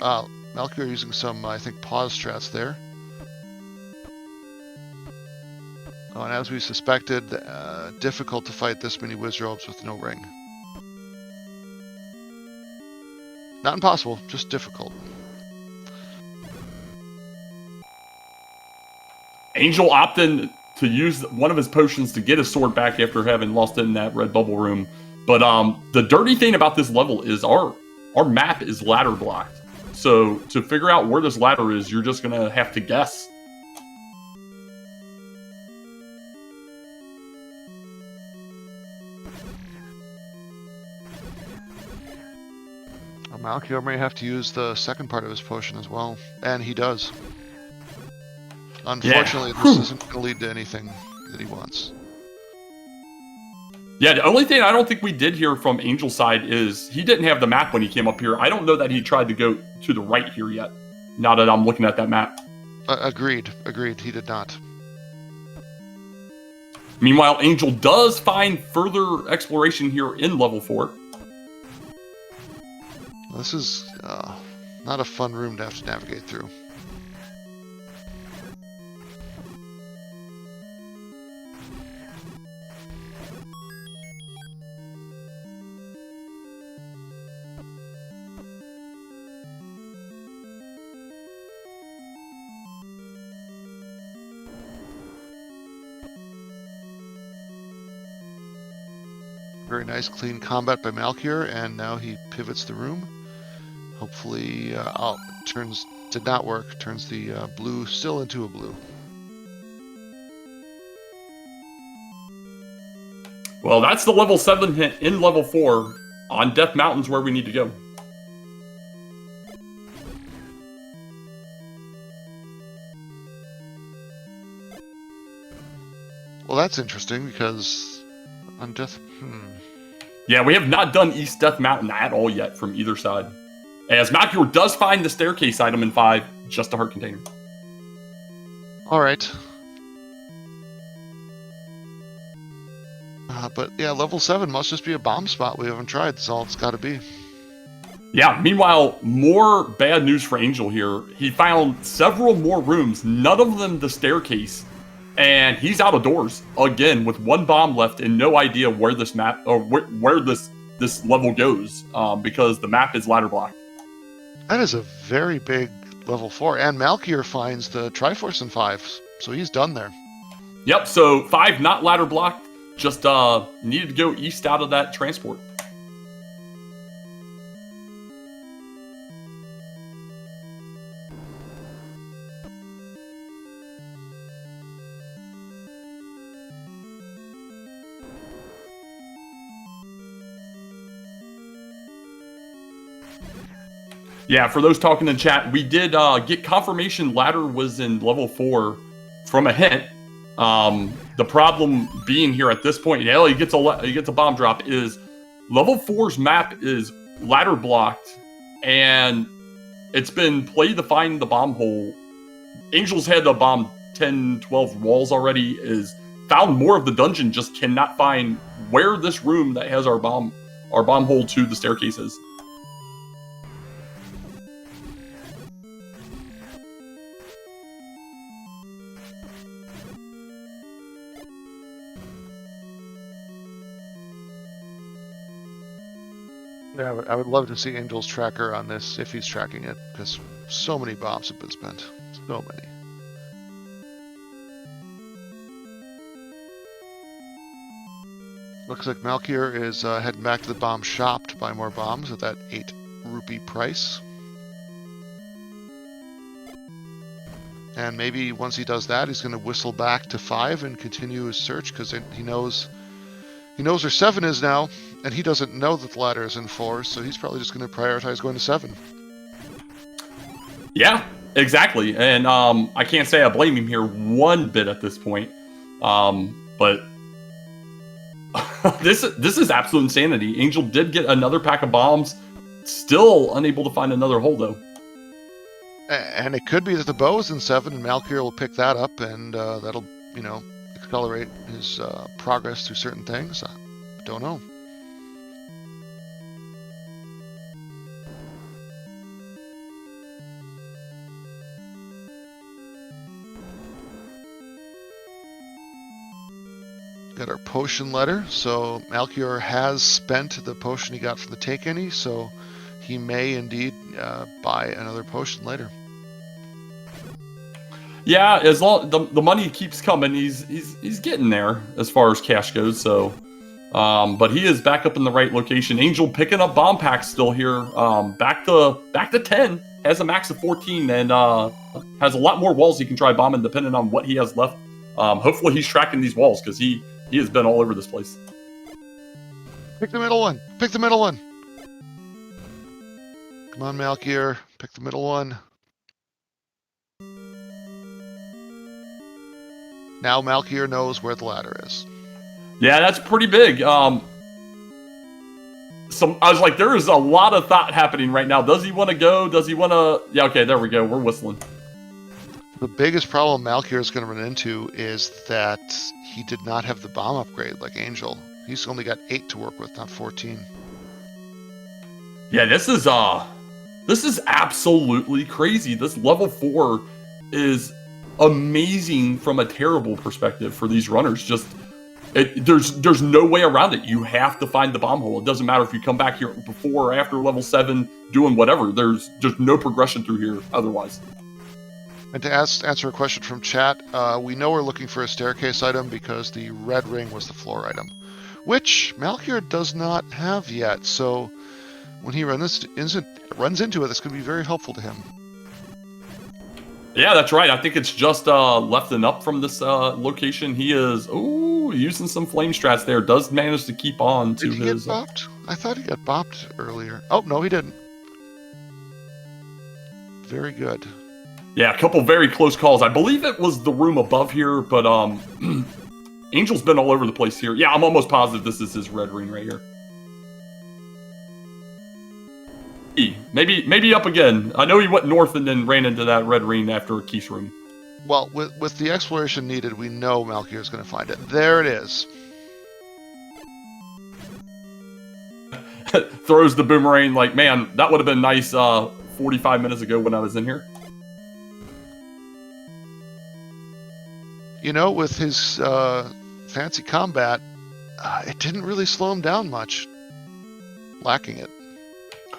Malchior using some, I think, pause strats there. Oh, and as we suspected, difficult to fight this many Wizrobes with no ring. Not impossible, just difficult. Angel opted to use one of his potions to get his sword back after having lost it in that red bubble room. But the dirty thing about this level is our map is ladder blocked. So to figure out where this ladder is, you're just going to have to guess. Malchior may have to use the second part of his potion as well, and he does. Unfortunately, this isn't going to lead to anything that he wants. Yeah, the only thing I don't think we did here from Angel's side is he didn't have the map when he came up here. I don't know that he tried to go to the right here yet, now that I'm looking at that map. Agreed, he did not. Meanwhile, Angel does find further exploration here in level 4. This is not a fun room to have to navigate through. Very nice, clean combat by Malchior, and now he pivots the room. Hopefully, did not work. Turns the blue still into a blue. Well, that's the level 7 hit in level 4 on Death Mountain's where we need to go. Well, that's interesting because on Death... Yeah, we have not done East Death Mountain at all yet from either side. As Malchior does find the staircase item in 5, just a heart container. Alright. But yeah, level 7 must just be a bomb spot we haven't tried. That's all it's got to be. Yeah, meanwhile, more bad news for Angel here. He found several more rooms, none of them the staircase. And he's out of doors again with 1 bomb left and no idea where this map or where this level goes because the map is ladder blocked. That is a very big level 4, and Malchior finds the Triforce in 5, so he's done there. Yep. So 5 not ladder blocked, just needed to go east out of that transport. Yeah, for those talking in chat, we did get confirmation ladder was in level 4 from a hint. The problem being here at this point, he gets a bomb drop, is level 4's map is ladder blocked, and it's been play to find the bomb hole. Angel's had the bomb 10, 12 walls already, is found more of the dungeon, just cannot find where this room that has our bomb hole to the staircase is. Yeah, I would love to see Angel's tracker on this if he's tracking it, because so many bombs have been spent. So many. Looks like Malchior is heading back to the bomb shop to buy more bombs at that 8 rupee price. And maybe once he does that, he's going to whistle back to 5 and continue his search, because he knows where 7 is now, and he doesn't know that the ladder is in 4, so he's probably just going to prioritize going to 7. Yeah, exactly. And I can't say I blame him here one bit at this point. But this is absolute insanity. Angel did get another pack of bombs, still unable to find another hole, though. And it could be that the bow is in 7, and Malchior will pick that up, and that'll, accelerate his progress through certain things. I don't know. Got our potion letter. So Malchior has spent the potion he got from the Take Any, so he may indeed buy another potion later. Yeah, as long the money keeps coming, he's getting there as far as cash goes. So, but he is back up in the right location. Angel picking up bomb packs still here. Back to 10. Has a max of 14 and has a lot more walls he can try bombing depending on what he has left. Hopefully he's tracking these walls because he has been all over this place. Pick the middle one. Pick the middle one. Come on, Malchior. Pick the middle one. Now Malchior knows where the ladder is. Yeah, that's pretty big. I was like, there is a lot of thought happening right now. Does he want to go? Does he want to? Yeah, okay, there we go. We're whistling. The biggest problem Malchior is going to run into is that he did not have the bomb upgrade like Angel. He's only got 8 to work with, not 14. Yeah, this is absolutely crazy. This level 4 is amazing from a terrible perspective for these runners. Just there's no way around it. You have to find the bomb hole. It doesn't matter if you come back here before or after level 7 doing whatever. There's just no progression through here otherwise. And to answer a question from chat, we know we're looking for a staircase item because the red ring was the floor item, which Malchior does not have yet. So when he runs into it, it's going to be very helpful to him. Yeah, that's right. I think it's just left and up from this location. He is using some flame strats there. Does manage to keep on to his. Did he get bopped? I thought he got bopped earlier. Oh no, he didn't. Very good. Yeah, a couple very close calls. I believe it was the room above here, but Angel's been all over the place here. Yeah, I'm almost positive this is his red ring right here. Maybe up again. I know he went north and then ran into that red ring after Keith's room. Well, with the exploration needed, we know Malchior is going to find it. There it is. Throws the boomerang like, man, that would have been nice 45 minutes ago when I was in here. You know, with his fancy combat, it didn't really slow him down much. Lacking it.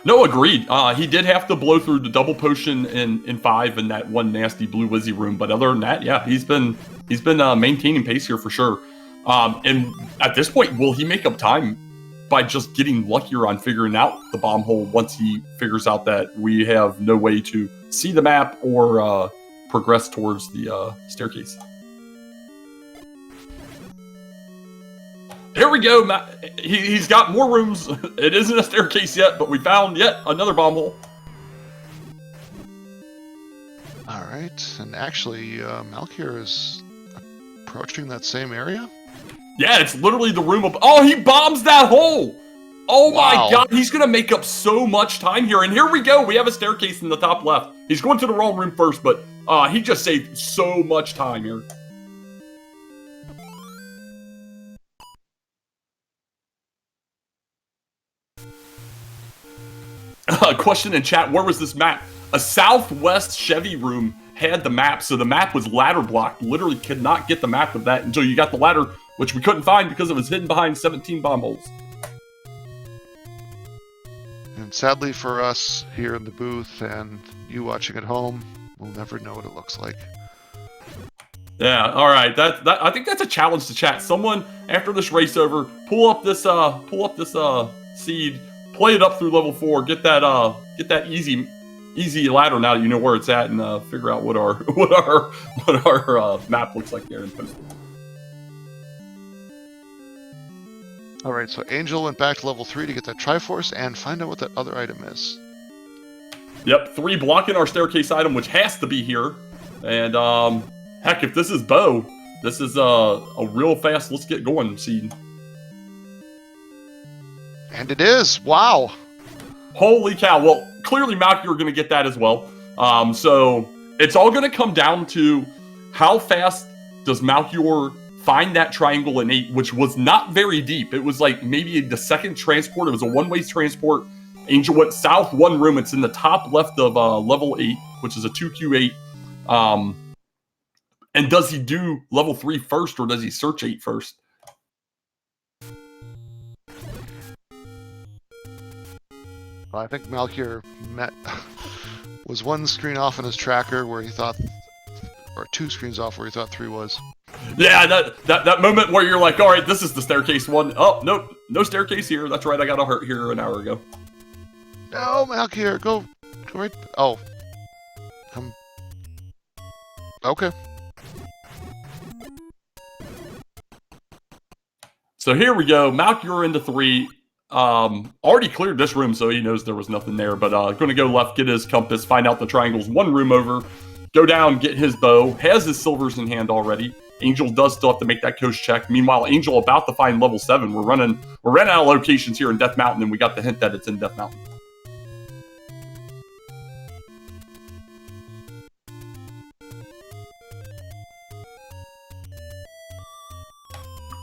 No, agreed. He did have to blow through the double potion in 5 in that one nasty blue Wizzy room, but other than that, yeah, he's been maintaining pace here for sure. And at this point, will he make up time by just getting luckier on figuring out the bomb hole once he figures out that we have no way to see the map or progress towards the staircase? Here we go. He's got more rooms. It isn't a staircase yet, but we found yet another bomb hole. All right. And actually, Malchior is approaching that same area? Yeah, it's literally the room of... Oh, he bombs that hole! Oh my god, he's going to make up so much time here. And here we go. We have a staircase in the top left. He's going to the wrong room first, but he just saved so much time here. Question in chat, where was this map? A southwest Chevy room had the map, so the map was ladder blocked. Literally could not get the map of that until you got the ladder, which we couldn't find because it was hidden behind 17 bomb holes. And sadly for us here in the booth and you watching at home, we'll never know what it looks like. Yeah, all right. That I think that's a challenge to chat. Someone after this race over, pull up this seed. Play it up through level 4. Get that easy ladder now that you know where it's at, and figure out what our map looks like there and post it. All right, so Angel went back to level 3 to get that Triforce and find out what that other item is. Yep, 3 blocking our staircase item, which has to be here. And heck, if this is Bo, this is a real fast. Let's get going seed. And it is. Wow. Holy cow. Well, clearly Malchior are going to get that as well. So it's all going to come down to how fast does Malchior find that triangle in 8, which was not very deep. It was like maybe the second transport. It was a one-way transport. Angel went south 1 room. It's in the top left of level 8, which is a 2Q8. And does he do level 3 first, or does he search 8 first? I think Malchior was one screen off on his tracker where he thought, or 2 screens off where he thought 3 was. Yeah, that moment where you're like, all right, this is the staircase one. Oh, nope, no staircase here. That's right, I got a hurt here an hour ago. No, Malchior, go right. Oh, come. Okay. So here we go. Malchior into 3. Already cleared this room, so he knows there was nothing there. But going to go left, get his compass, find out the triangle's 1 room over. Go down, get his bow. Has his silvers in hand already. Angel does still have to make that coast check. Meanwhile, Angel about to find level 7. We're running out of locations here in Death Mountain, and we got the hint that it's in Death Mountain.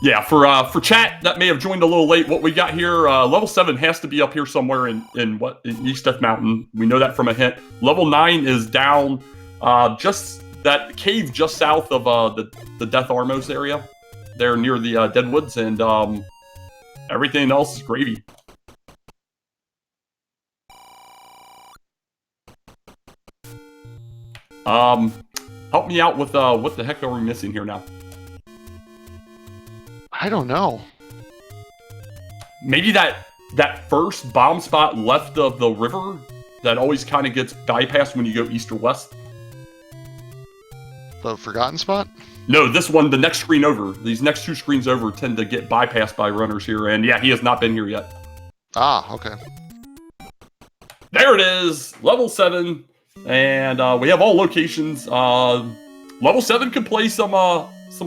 Yeah, for chat that may have joined a little late, what we got here, level 7 has to be up here somewhere in East Death Mountain. We know that from a hint. Level 9 is down just that cave just south of the Death Armos area. They're near the Deadwoods, and everything else is gravy. Help me out with what the heck are we missing here now? I don't know. Maybe that first bomb spot left of the river that always kind of gets bypassed when you go east or west. The forgotten spot? No, this one, the next screen over. These next 2 screens over tend to get bypassed by runners here, and yeah, he has not been here yet. Ah, okay. There it is, level 7, and we have all locations. Level 7 can play some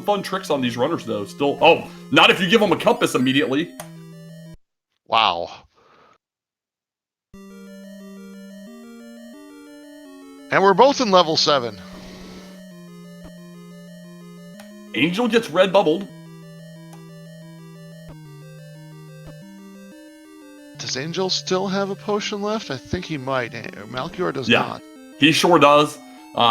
fun tricks on these runners, though. Still, oh, not if you give them a compass immediately. Wow. And we're both in level 7. Angel gets red bubbled. Does Angel still have a potion left? I think he might. Malchior does not. He sure does.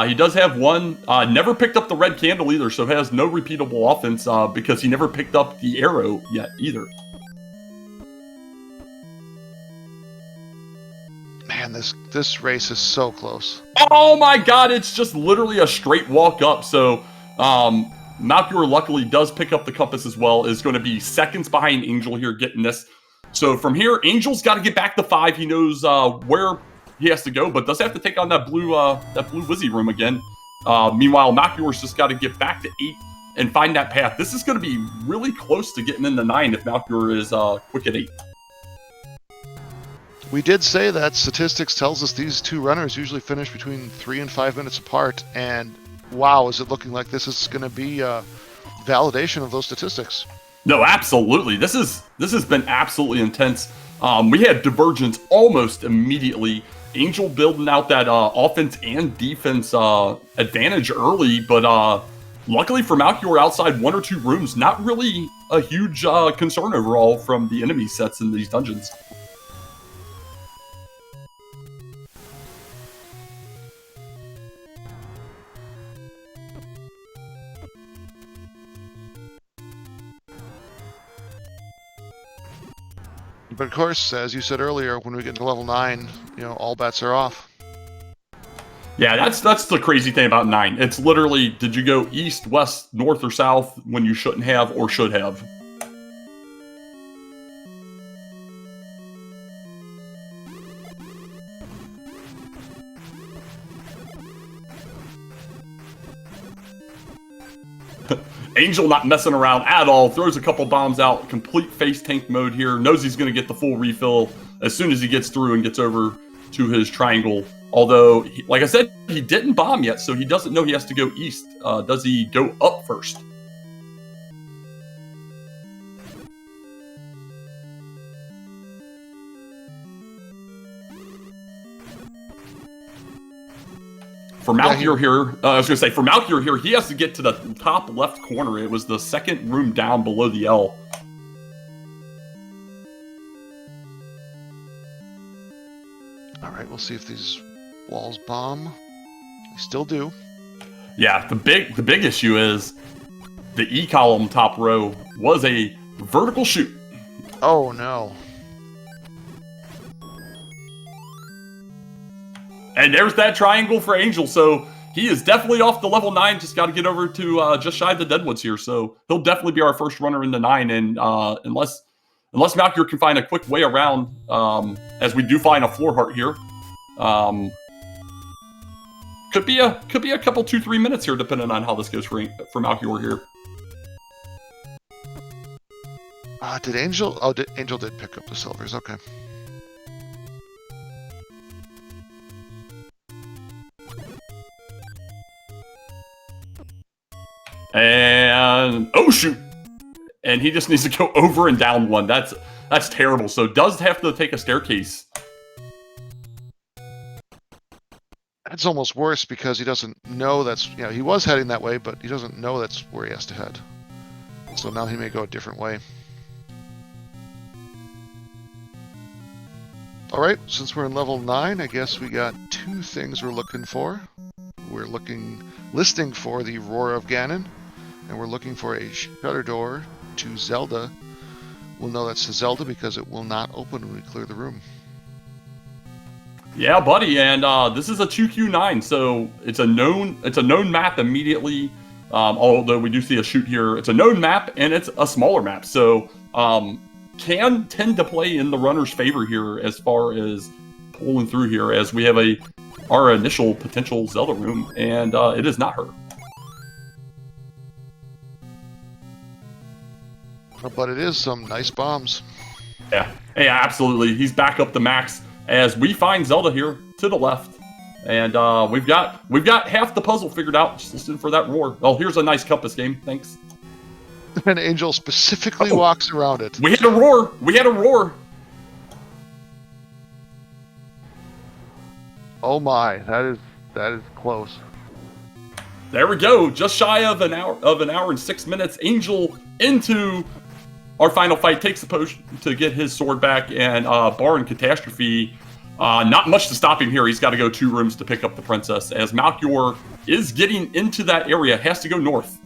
He does have 1. Never picked up the red candle either, so has no repeatable offense because he never picked up the arrow yet either. Man, this race is so close. Oh my god, it's just literally a straight walk up. So Malchior luckily does pick up the compass as well, is going to be seconds behind Angel here getting this. So from here, Angel's got to get back to 5. He knows where he has to go, but does have to take on that blue Wizzy room again. Meanwhile, Malchior's just got to get back to 8 and find that path. This is going to be really close to getting into 9 if Malchior is quick at 8. We did say that statistics tells us these 2 runners usually finish between 3 and 5 minutes apart, and wow, is it looking like this is going to be validation of those statistics. No, absolutely. This has been absolutely intense. We had divergence almost immediately. Angel building out that offense and defense advantage early, but luckily for Malchior, outside 1 or 2 rooms, not really a huge concern overall from the enemy sets in these dungeons. But of course, as you said earlier, when we get to level 9, all bets are off. Yeah, that's the crazy thing about 9. It's literally, did you go east, west, north, or south when you shouldn't have or should have? Angel not messing around at all, throws a couple bombs out, complete face tank mode here, knows he's going to get the full refill as soon as he gets through and gets over to his triangle. Although, like I said, he didn't bomb yet, so he doesn't know he has to go east. Does he go up first? For Malchior here, I was going to say, for Malchior here, he has to get to the top left corner. It was the second room down below the L. All right, we'll see if these walls bomb. They still do. Yeah, the big issue is the E column top row was a vertical shoot. Oh no. And there's that triangle for Angel. So he is definitely off the level 9. Just got to get over to just shy of the Deadwoods here. So he'll definitely be our first runner into 9. And unless Malchior can find a quick way around, as we do find a 4 heart here, could be a couple 2-3 minutes here, depending on how this goes for Malchior here. Did Angel? Oh, Angel did pick up the silvers. Okay. And oh shoot! And he just needs to go over and down 1. That's terrible. So does have to take a staircase. That's almost worse because he doesn't know that's, he was heading that way, but he doesn't know that's where he has to head. So now he may go a different way. All right, since we're in level 9, I guess we got 2 things we're looking for. We're listing for the Roar of Ganon, and we're looking for a shutter door to Zelda. We'll know that's to Zelda because it will not open when we clear the room. Yeah, buddy, and this is a 2Q9, so it's a known map immediately. Although we do see a chute here, it's a known map and it's a smaller map, so can tend to play in the runner's favor here as far as pulling through here, as we have our initial potential Zelda room, and it is not her. But it is some nice bombs. Yeah, absolutely. He's back up to max as we find Zelda here to the left, and we've got half the puzzle figured out. Just listening for that roar. Oh, here's a nice compass game. Thanks. And Angel specifically walks around it. We had a roar. Oh my, that is close. There we go. Just shy of an hour and 6 minutes. Angel into our final fight, takes the potion to get his sword back, and barring catastrophe, not much to stop him here. He's got to go 2 rooms to pick up the princess, as Malchior is getting into that area, has to go north.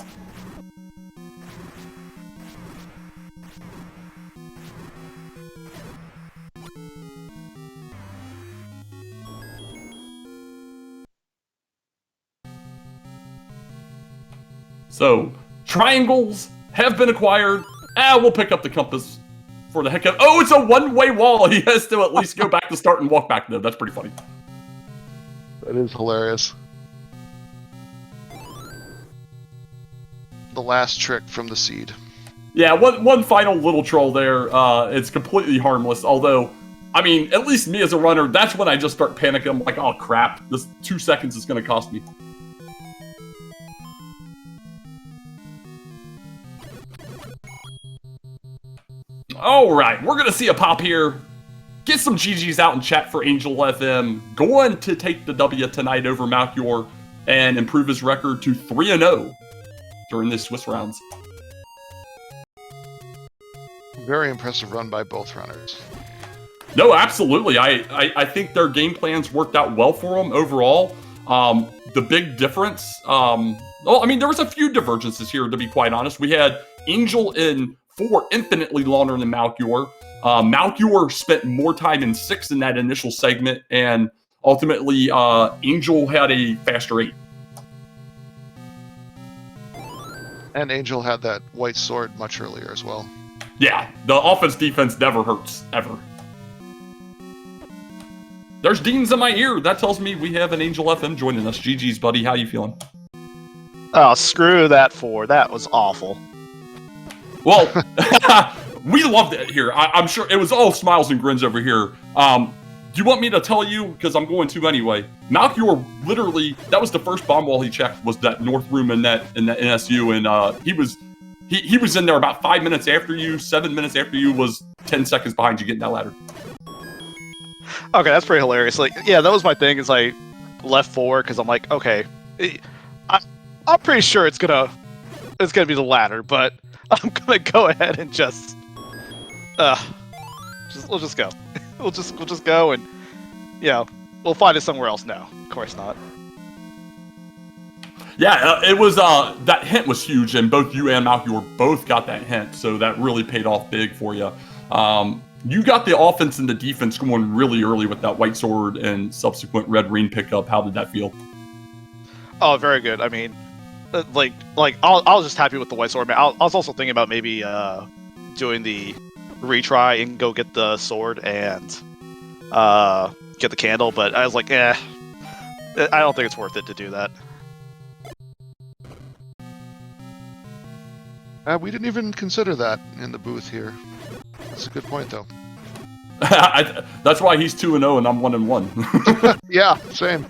So, triangles have been acquired. We'll pick up the compass for the heck of it. Oh, it's a one-way wall. He has to at least go back to start and walk back, though. That's pretty funny. That is hilarious. The last trick from the seed. Yeah, one final little troll there. It's completely harmless, although, I mean, at least me as a runner, that's when I just start panicking. I'm like, oh, crap. This 2 seconds is going to cost me. All right, we're going to see a pop here. Get some GGs out in chat for Angel FM. Going to take the W tonight over Malchior and improve his record to 3-0 during this Swiss rounds. Very impressive run by both runners. No, absolutely. I think their game plans worked out well for them overall. The big difference, well, I mean, there was a few divergences here, to be quite honest. We had Angel in 4 infinitely longer than Malchior. Malchior spent more time in 6 in that initial segment, and ultimately, Angel had a faster 8. And Angel had that white sword much earlier as well. Yeah, the offense-defense never hurts, ever. There's Dean's in my ear. That tells me we have an Angel FM joining us. GG's, buddy. How you feeling? Oh, screw that 4. That was awful. Well, we loved it here. I'm sure it was all smiles and grins over here. Do you want me to tell you? Because I'm going to anyway. Malchior literally, that was the first bomb wall he checked, was that north room in that NSU, and he was in there about 5 minutes after you. 7 minutes after you was 10 seconds behind you getting that ladder. Okay, that's pretty hilarious. Like, yeah, that was my thing. Is I left 4 because I'm like, okay, I'm pretty sure it's gonna be the ladder, but I'm gonna go ahead and we'll just go. we'll just go, and we'll find it somewhere else now. Of course not. Yeah, it was that hint was huge, and both you and Malchior both got that hint, so that really paid off big for you. You got the offense and the defense going really early with that white sword and subsequent red ring pickup. How did that feel? Oh, very good. I mean, like I was just happy with the white sword. Man, I was also thinking about maybe doing the retry and go get the sword and get the candle, but I was like, I don't think it's worth it to do that. We didn't even consider that in the booth here. That's a good point, though. That's why he's 2-0 and I'm 1-1. Yeah, same.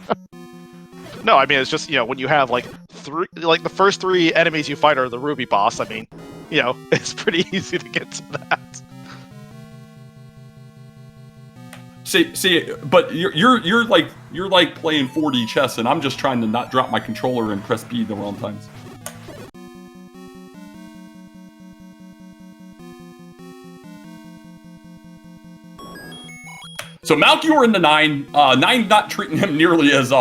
No, I mean, it's just, when you have like the first 3 enemies you fight are the Ruby boss. I mean, it's pretty easy to get to that. See, but you're like playing 4D chess, and I'm just trying to not drop my controller and press B the wrong times. So Malchior in the 9, 9 not treating him nearly as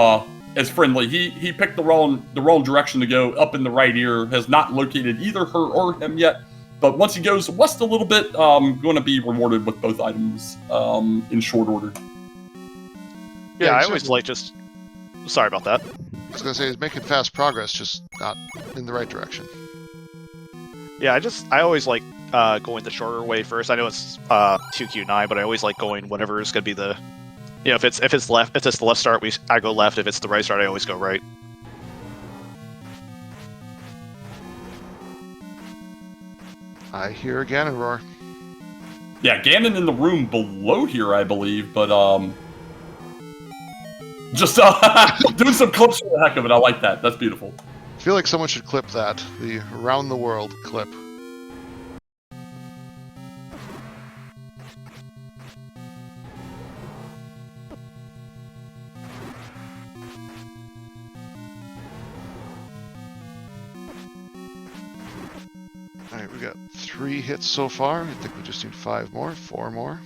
friendly. He picked the wrong direction to go up in the right ear. Has not located either her or him yet. But once he goes west a little bit, going to be rewarded with both items in short order. Yeah, I always like just. Sorry about that. I was gonna say he's making fast progress, just not in the right direction. Yeah, I always like going the shorter way first. I know it's 2Q9, but I always like going whatever is gonna be the. If it's the left start, I go left. If it's the right start, I always go right. I hear a Ganon roar. Yeah, Ganon in the room below here, I believe, but just doing some clips for the heck of it. I like that. That's beautiful. I feel like someone should clip that, the around the world clip. Alright, we got 3 hits so far. I think we just need 5 more, 4 more.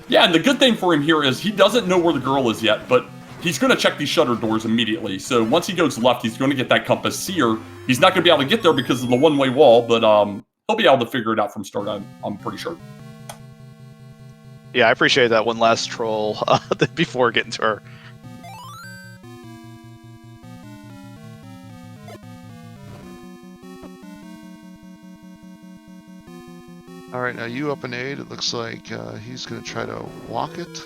Yeah, and the good thing for him here is he doesn't know where the girl is yet, but he's going to check these shutter doors immediately. So once he goes left, he's going to get that compass. See her. He's not going to be able to get there because of the one-way wall, but he'll be able to figure it out from start, I'm pretty sure. Yeah, I appreciate that one last troll before getting to her. Alright, now you up an 8. It looks like he's going to try to walk it.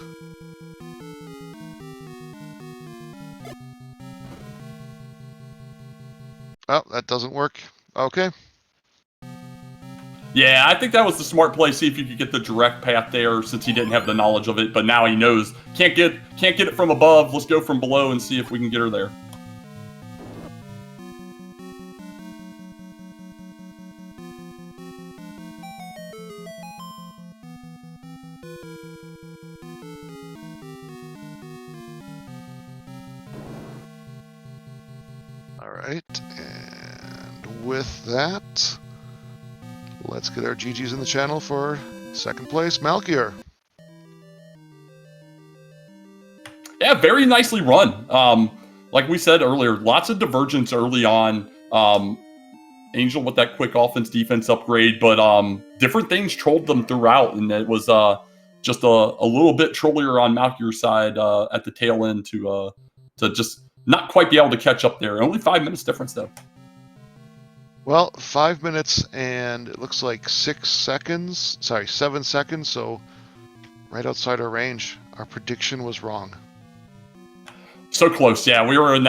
Oh, that doesn't work. Okay. Yeah, I think that was the smart play. See if you could get the direct path there since he didn't have the knowledge of it, but now he knows. Can't get it from above. Let's go from below and see if we can get her there. Alright, and with that, let's get our GGs in the channel for second place, Malchior. Yeah, very nicely run. Like we said earlier, lots of divergence early on. Angel with that quick offense defense upgrade, but different things trolled them throughout, and it was just a little bit trollier on Malchior's side at the tail end to just not quite be able to catch up there. Only 5 minutes difference though. Well, 5 minutes and it looks like 7 seconds, so right outside our range. Our prediction was wrong. So close, yeah. We were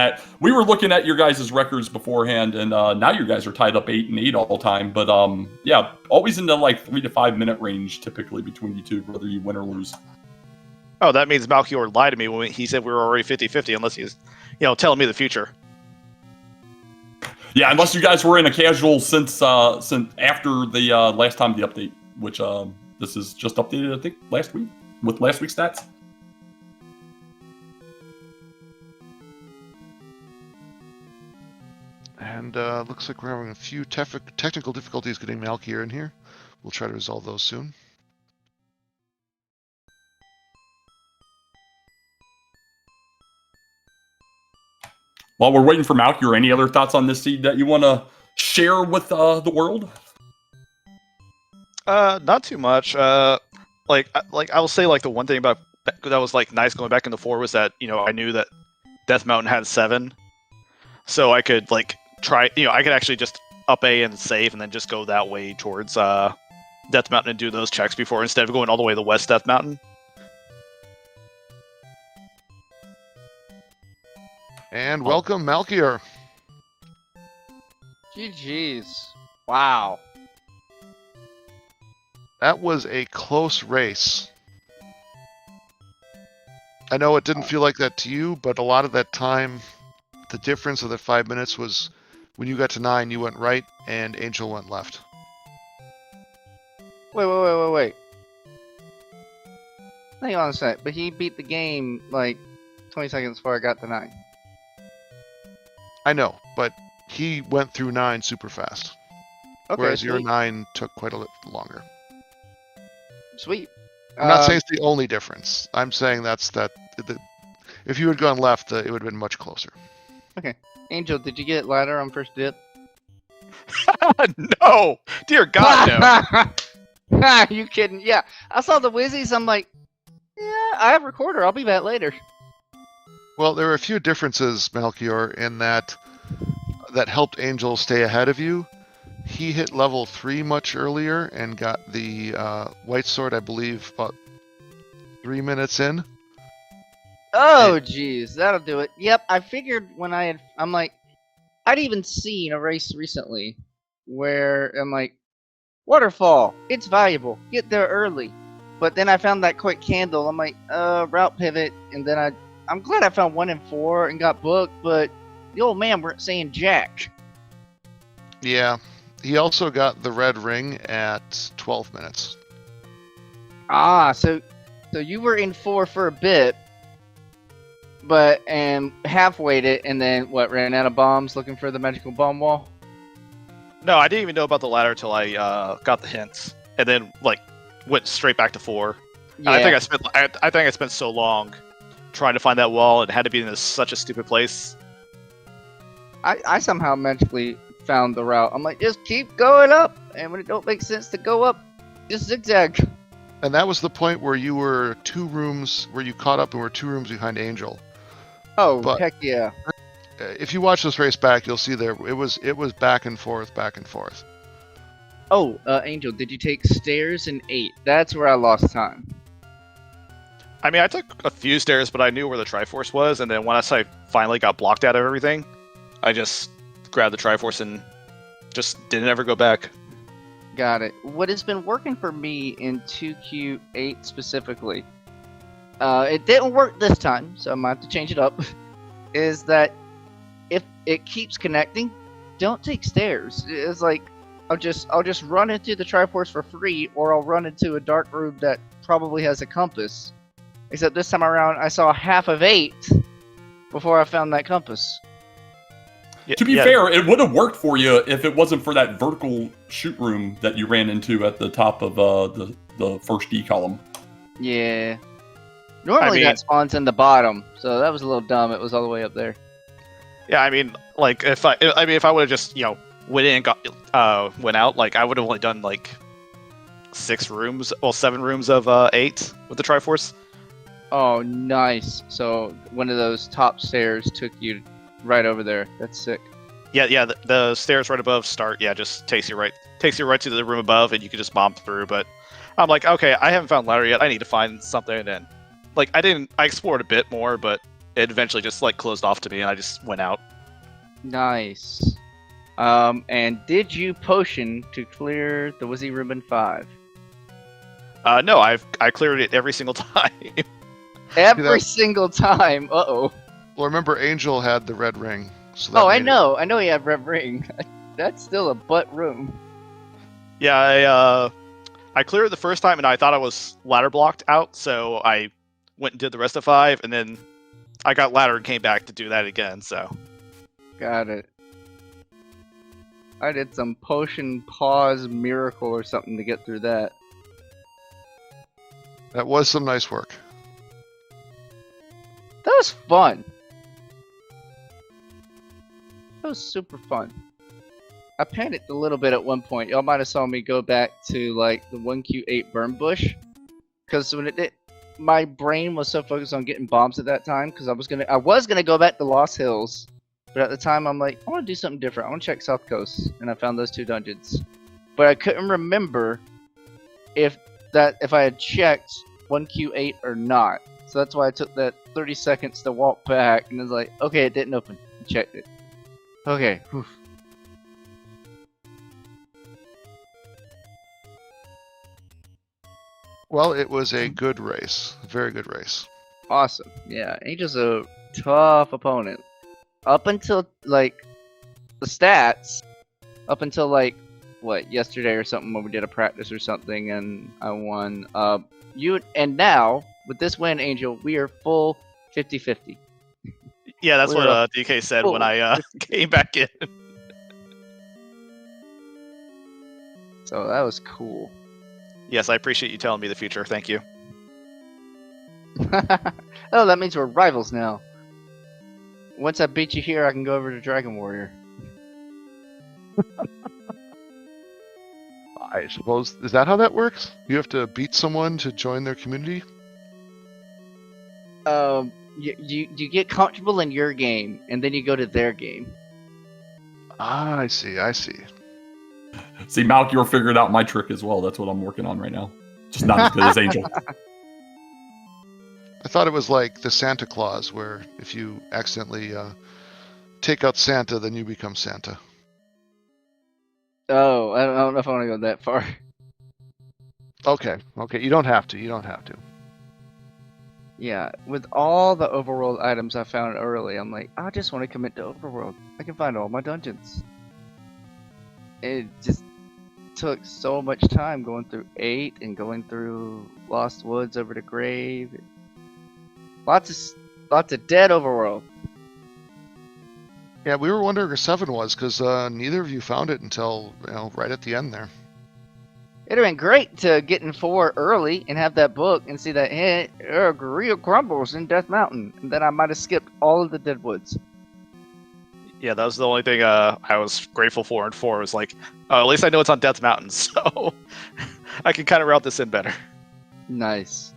looking at your guys' records beforehand, and now you guys are tied up 8 and 8 all the time. But yeah, always in the like 3 to 5 minute range typically between you two, whether you win or lose. Oh, that means Malchior lied to me when he said we were already 50-50, unless he's, telling me the future. Yeah, unless you guys were in a casual since after the last time the update, which this is just updated, I think, last week with last week's stats. And looks like we're having a few technical difficulties getting Malchior in here. We'll try to resolve those soon. While we're waiting for Malchior, any other thoughts on this seed that you want to share with the world? Not too much. Like I will say, like the one thing about that was like nice going back into 4 was that I knew that Death Mountain had 7, so I could like try. I could actually just up A and save, and then just go that way towards Death Mountain and do those checks before instead of going all the way to West Death Mountain. And welcome, Malchior. GG's. Wow. That was a close race. I know it didn't feel like that to you, but a lot of that time, the difference of the 5 minutes was when you got to 9, you went right, and Angel went left. Wait. Hang on a sec. But he beat the game like 20 seconds before I got to 9. I know, but he went through 9 super fast. Okay, Whereas sweet. your 9 took quite a bit longer. Sweet. I'm not saying it's the only difference. I'm saying if you had gone left, it would have been much closer. Angel, did you get ladder on first dip? No, dear God, no. Are you kidding? Yeah, I saw the Wizzies. I'm like, yeah, I have recorder. I'll be back later. Well, there were a few differences, Malchior, in that helped Angel stay ahead of you. He hit level 3 much earlier and got the white sword, I believe, about 3 minutes in. Oh, jeez, that'll do it. Yep, I figured when I'm like, I'd even seen a race recently where I'm like, waterfall, it's valuable, get there early. But then I found that quick candle. I'm like, route pivot, and then I'm glad I found 1 and 4 and got booked, but the old man weren't saying jack. Yeah. He also got the red ring at 12 minutes. Ah, so you were in 4 for a bit, and half-weighted it, and then ran out of bombs looking for the magical bomb wall? No, I didn't even know about the ladder till I got the hints, and then like went straight back to 4. Yeah. I think I spent so long trying to find that wall and had to be in such a stupid place. I somehow magically found the route. I'm like, just keep going up, and when it don't make sense to go up, just zigzag. And that was the point where you were 2 rooms, where you caught up and were 2 rooms behind Angel. Oh, But- heck yeah. If you watch this race back, you'll see it was back and forth. Oh, Angel, did you take stairs in 8? That's where I lost time. I mean, I took a few stairs, but I knew where the Triforce was, and then once I finally got blocked out of everything, I just grabbed the Triforce and just didn't ever go back. Got it. What has been working for me in 2Q8 specifically, it didn't work this time, so I might have to change it up, is that if it keeps connecting, don't take stairs. It's like, I'll just run into the Triforce for free, or I'll run into a dark room that probably has a compass. Except this time around, I saw half of 8 before I found that compass. To be fair, it would have worked for you if it wasn't for that vertical shoot room that you ran into at the top of the first D column. Yeah. Normally that spawns in the bottom, so that was a little dumb. It was all the way up there. Yeah, I mean, like if I would have just went in and went out, like I would have only done like 7 rooms of 8 with the Triforce. Oh, nice. So one of those top stairs took you right over there. That's sick. Yeah. The stairs right above start. Yeah, just takes you right to the room above, and you can just bomb through. But I'm like, okay, I haven't found ladder yet. I need to find something. And like I explored a bit more, but it eventually just like closed off to me, and I just went out. Nice. And did you potion to clear the Wizzy room in 5? No, I cleared it every single time. Every single time. Uh-oh. Well, remember, Angel had the red ring. So Oh, I know. I know he had red ring. That's still a butt room. Yeah, I cleared it the first time, and I thought I was ladder blocked out, so I went and did the rest of 5, and then I got ladder and came back to do that again. So. Got it. I did some potion pause miracle or something to get through that. That was some nice work. That was fun. That was super fun. I panicked a little bit at one point. Y'all might have saw me go back to like the 1Q8 burn bush, because when it did, my brain was so focused on getting bombs at that time. Because I was gonna go back to Lost Hills, but at the time I'm like, I want to do something different. I want to check South Coast, and I found those 2 dungeons, but I couldn't remember if I had checked 1Q8 or not. So that's why I took that 30 seconds to walk back, and it was like, okay, it didn't open. I checked it. Okay. Whew. Well, it was a good race. A very good race. Awesome. Yeah, Angel's a tough opponent. Up until, like, the stats, up until, like, what, yesterday or something when we did a practice or something, and I won. And now, with this win, Angel, we are full 50-50. Yeah, that's We're what DK said when I came back in. So that was cool. Yes, I appreciate you telling me the future. Thank you. Oh, that means we're rivals now. Once I beat you here, I can go over to Dragon Warrior. I suppose, is that how that works? You have to beat someone to join their community? You get comfortable in your game, and then you go to their game. Ah, I see. See, Malchior figured out my trick as well. That's what I'm working on right now. Just not as good as Angel. I thought it was like the Santa Claus, where if you accidentally take out Santa, then you become Santa. Oh, I don't know if I want to go that far. Okay. You don't have to. Yeah, with all the overworld items I found early, I'm like, I just want to commit to overworld. I can find all my dungeons. It just took so much time going through 8 and going through Lost Woods over to Grave. Lots of dead overworld. Yeah, we were wondering where 7 was, because neither of you found it until, right at the end there. It'd have been great to get in 4 early and have that book and see that, hey, Gorilla crumbles in Death Mountain. And then I might have skipped all of the dead woods. Yeah, that was the only thing I was grateful for in 4. Was like, at least I know it's on Death Mountain, so I can kind of route this in better. Nice.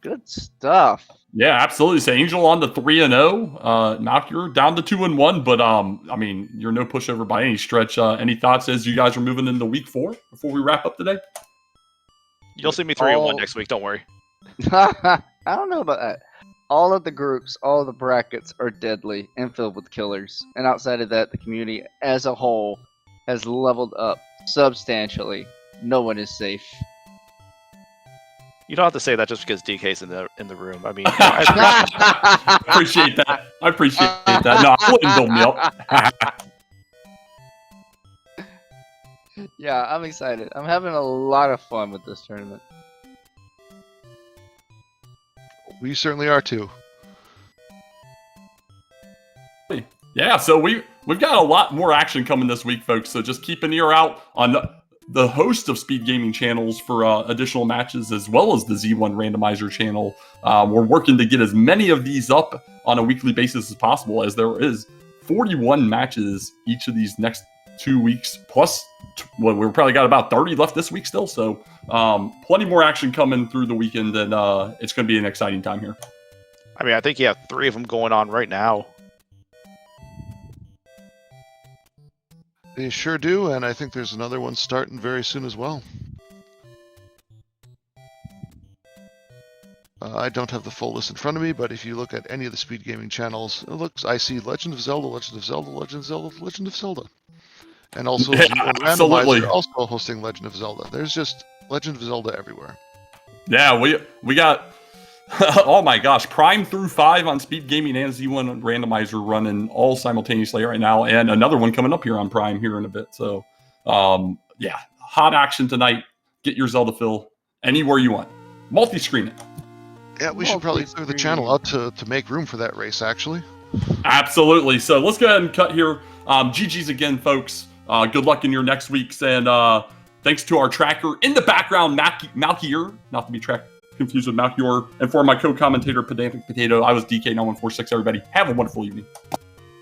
Good stuff. Yeah, absolutely. So Angel on the 3-0. Malchior down to 2-1, but I mean, you're no pushover by any stretch. Any thoughts as you guys are moving into week 4 before we wrap up today? You'll see me 3-1 next week. Don't worry. I don't know about that. All of the groups, all of the brackets are deadly and filled with killers. And outside of that, the community as a whole has leveled up substantially. No one is safe. You don't have to say that just because DK's in the room. I mean, I appreciate that. No, I wouldn't build me up. Yeah, I'm excited. I'm having a lot of fun with this tournament. We certainly are too. Yeah, so we've got a lot more action coming this week, folks. So just keep an ear out on the host of Speed Gaming channels for additional matches, as well as the Z1 Randomizer channel. We're working to get as many of these up on a weekly basis as possible, as there is 41 matches each of these next 2 weeks, plus we've probably got about 30 left this week still. So plenty more action coming through the weekend, and it's going to be an exciting time here. I mean, I think you have 3 of them going on right now. They sure do, and I think there's another one starting very soon as well. I don't have the full list in front of me, but if you look at any of the Speed Gaming channels, I see Legend of Zelda, Legend of Zelda, Legend of Zelda, Legend of Zelda. And also Randomizer also hosting Legend of Zelda. There's just Legend of Zelda everywhere. Yeah, we got oh my gosh, Prime through 5 on Speed Gaming and Z1 Randomizer running all simultaneously right now, and another one coming up here on Prime here in a bit. So yeah, hot action tonight. Get your Zelda fill anywhere you want. Multi-screen it. Yeah, we should probably clear the channel out to make room for that race, actually. Absolutely. So let's go ahead and cut here. GG's again, folks. Good luck in your next weeks, and thanks to our tracker in the background, Malchior, not to be confused with Malchior, and for my co-commentator, Pedantic Potato, I was DK9146. Everybody, have a wonderful evening.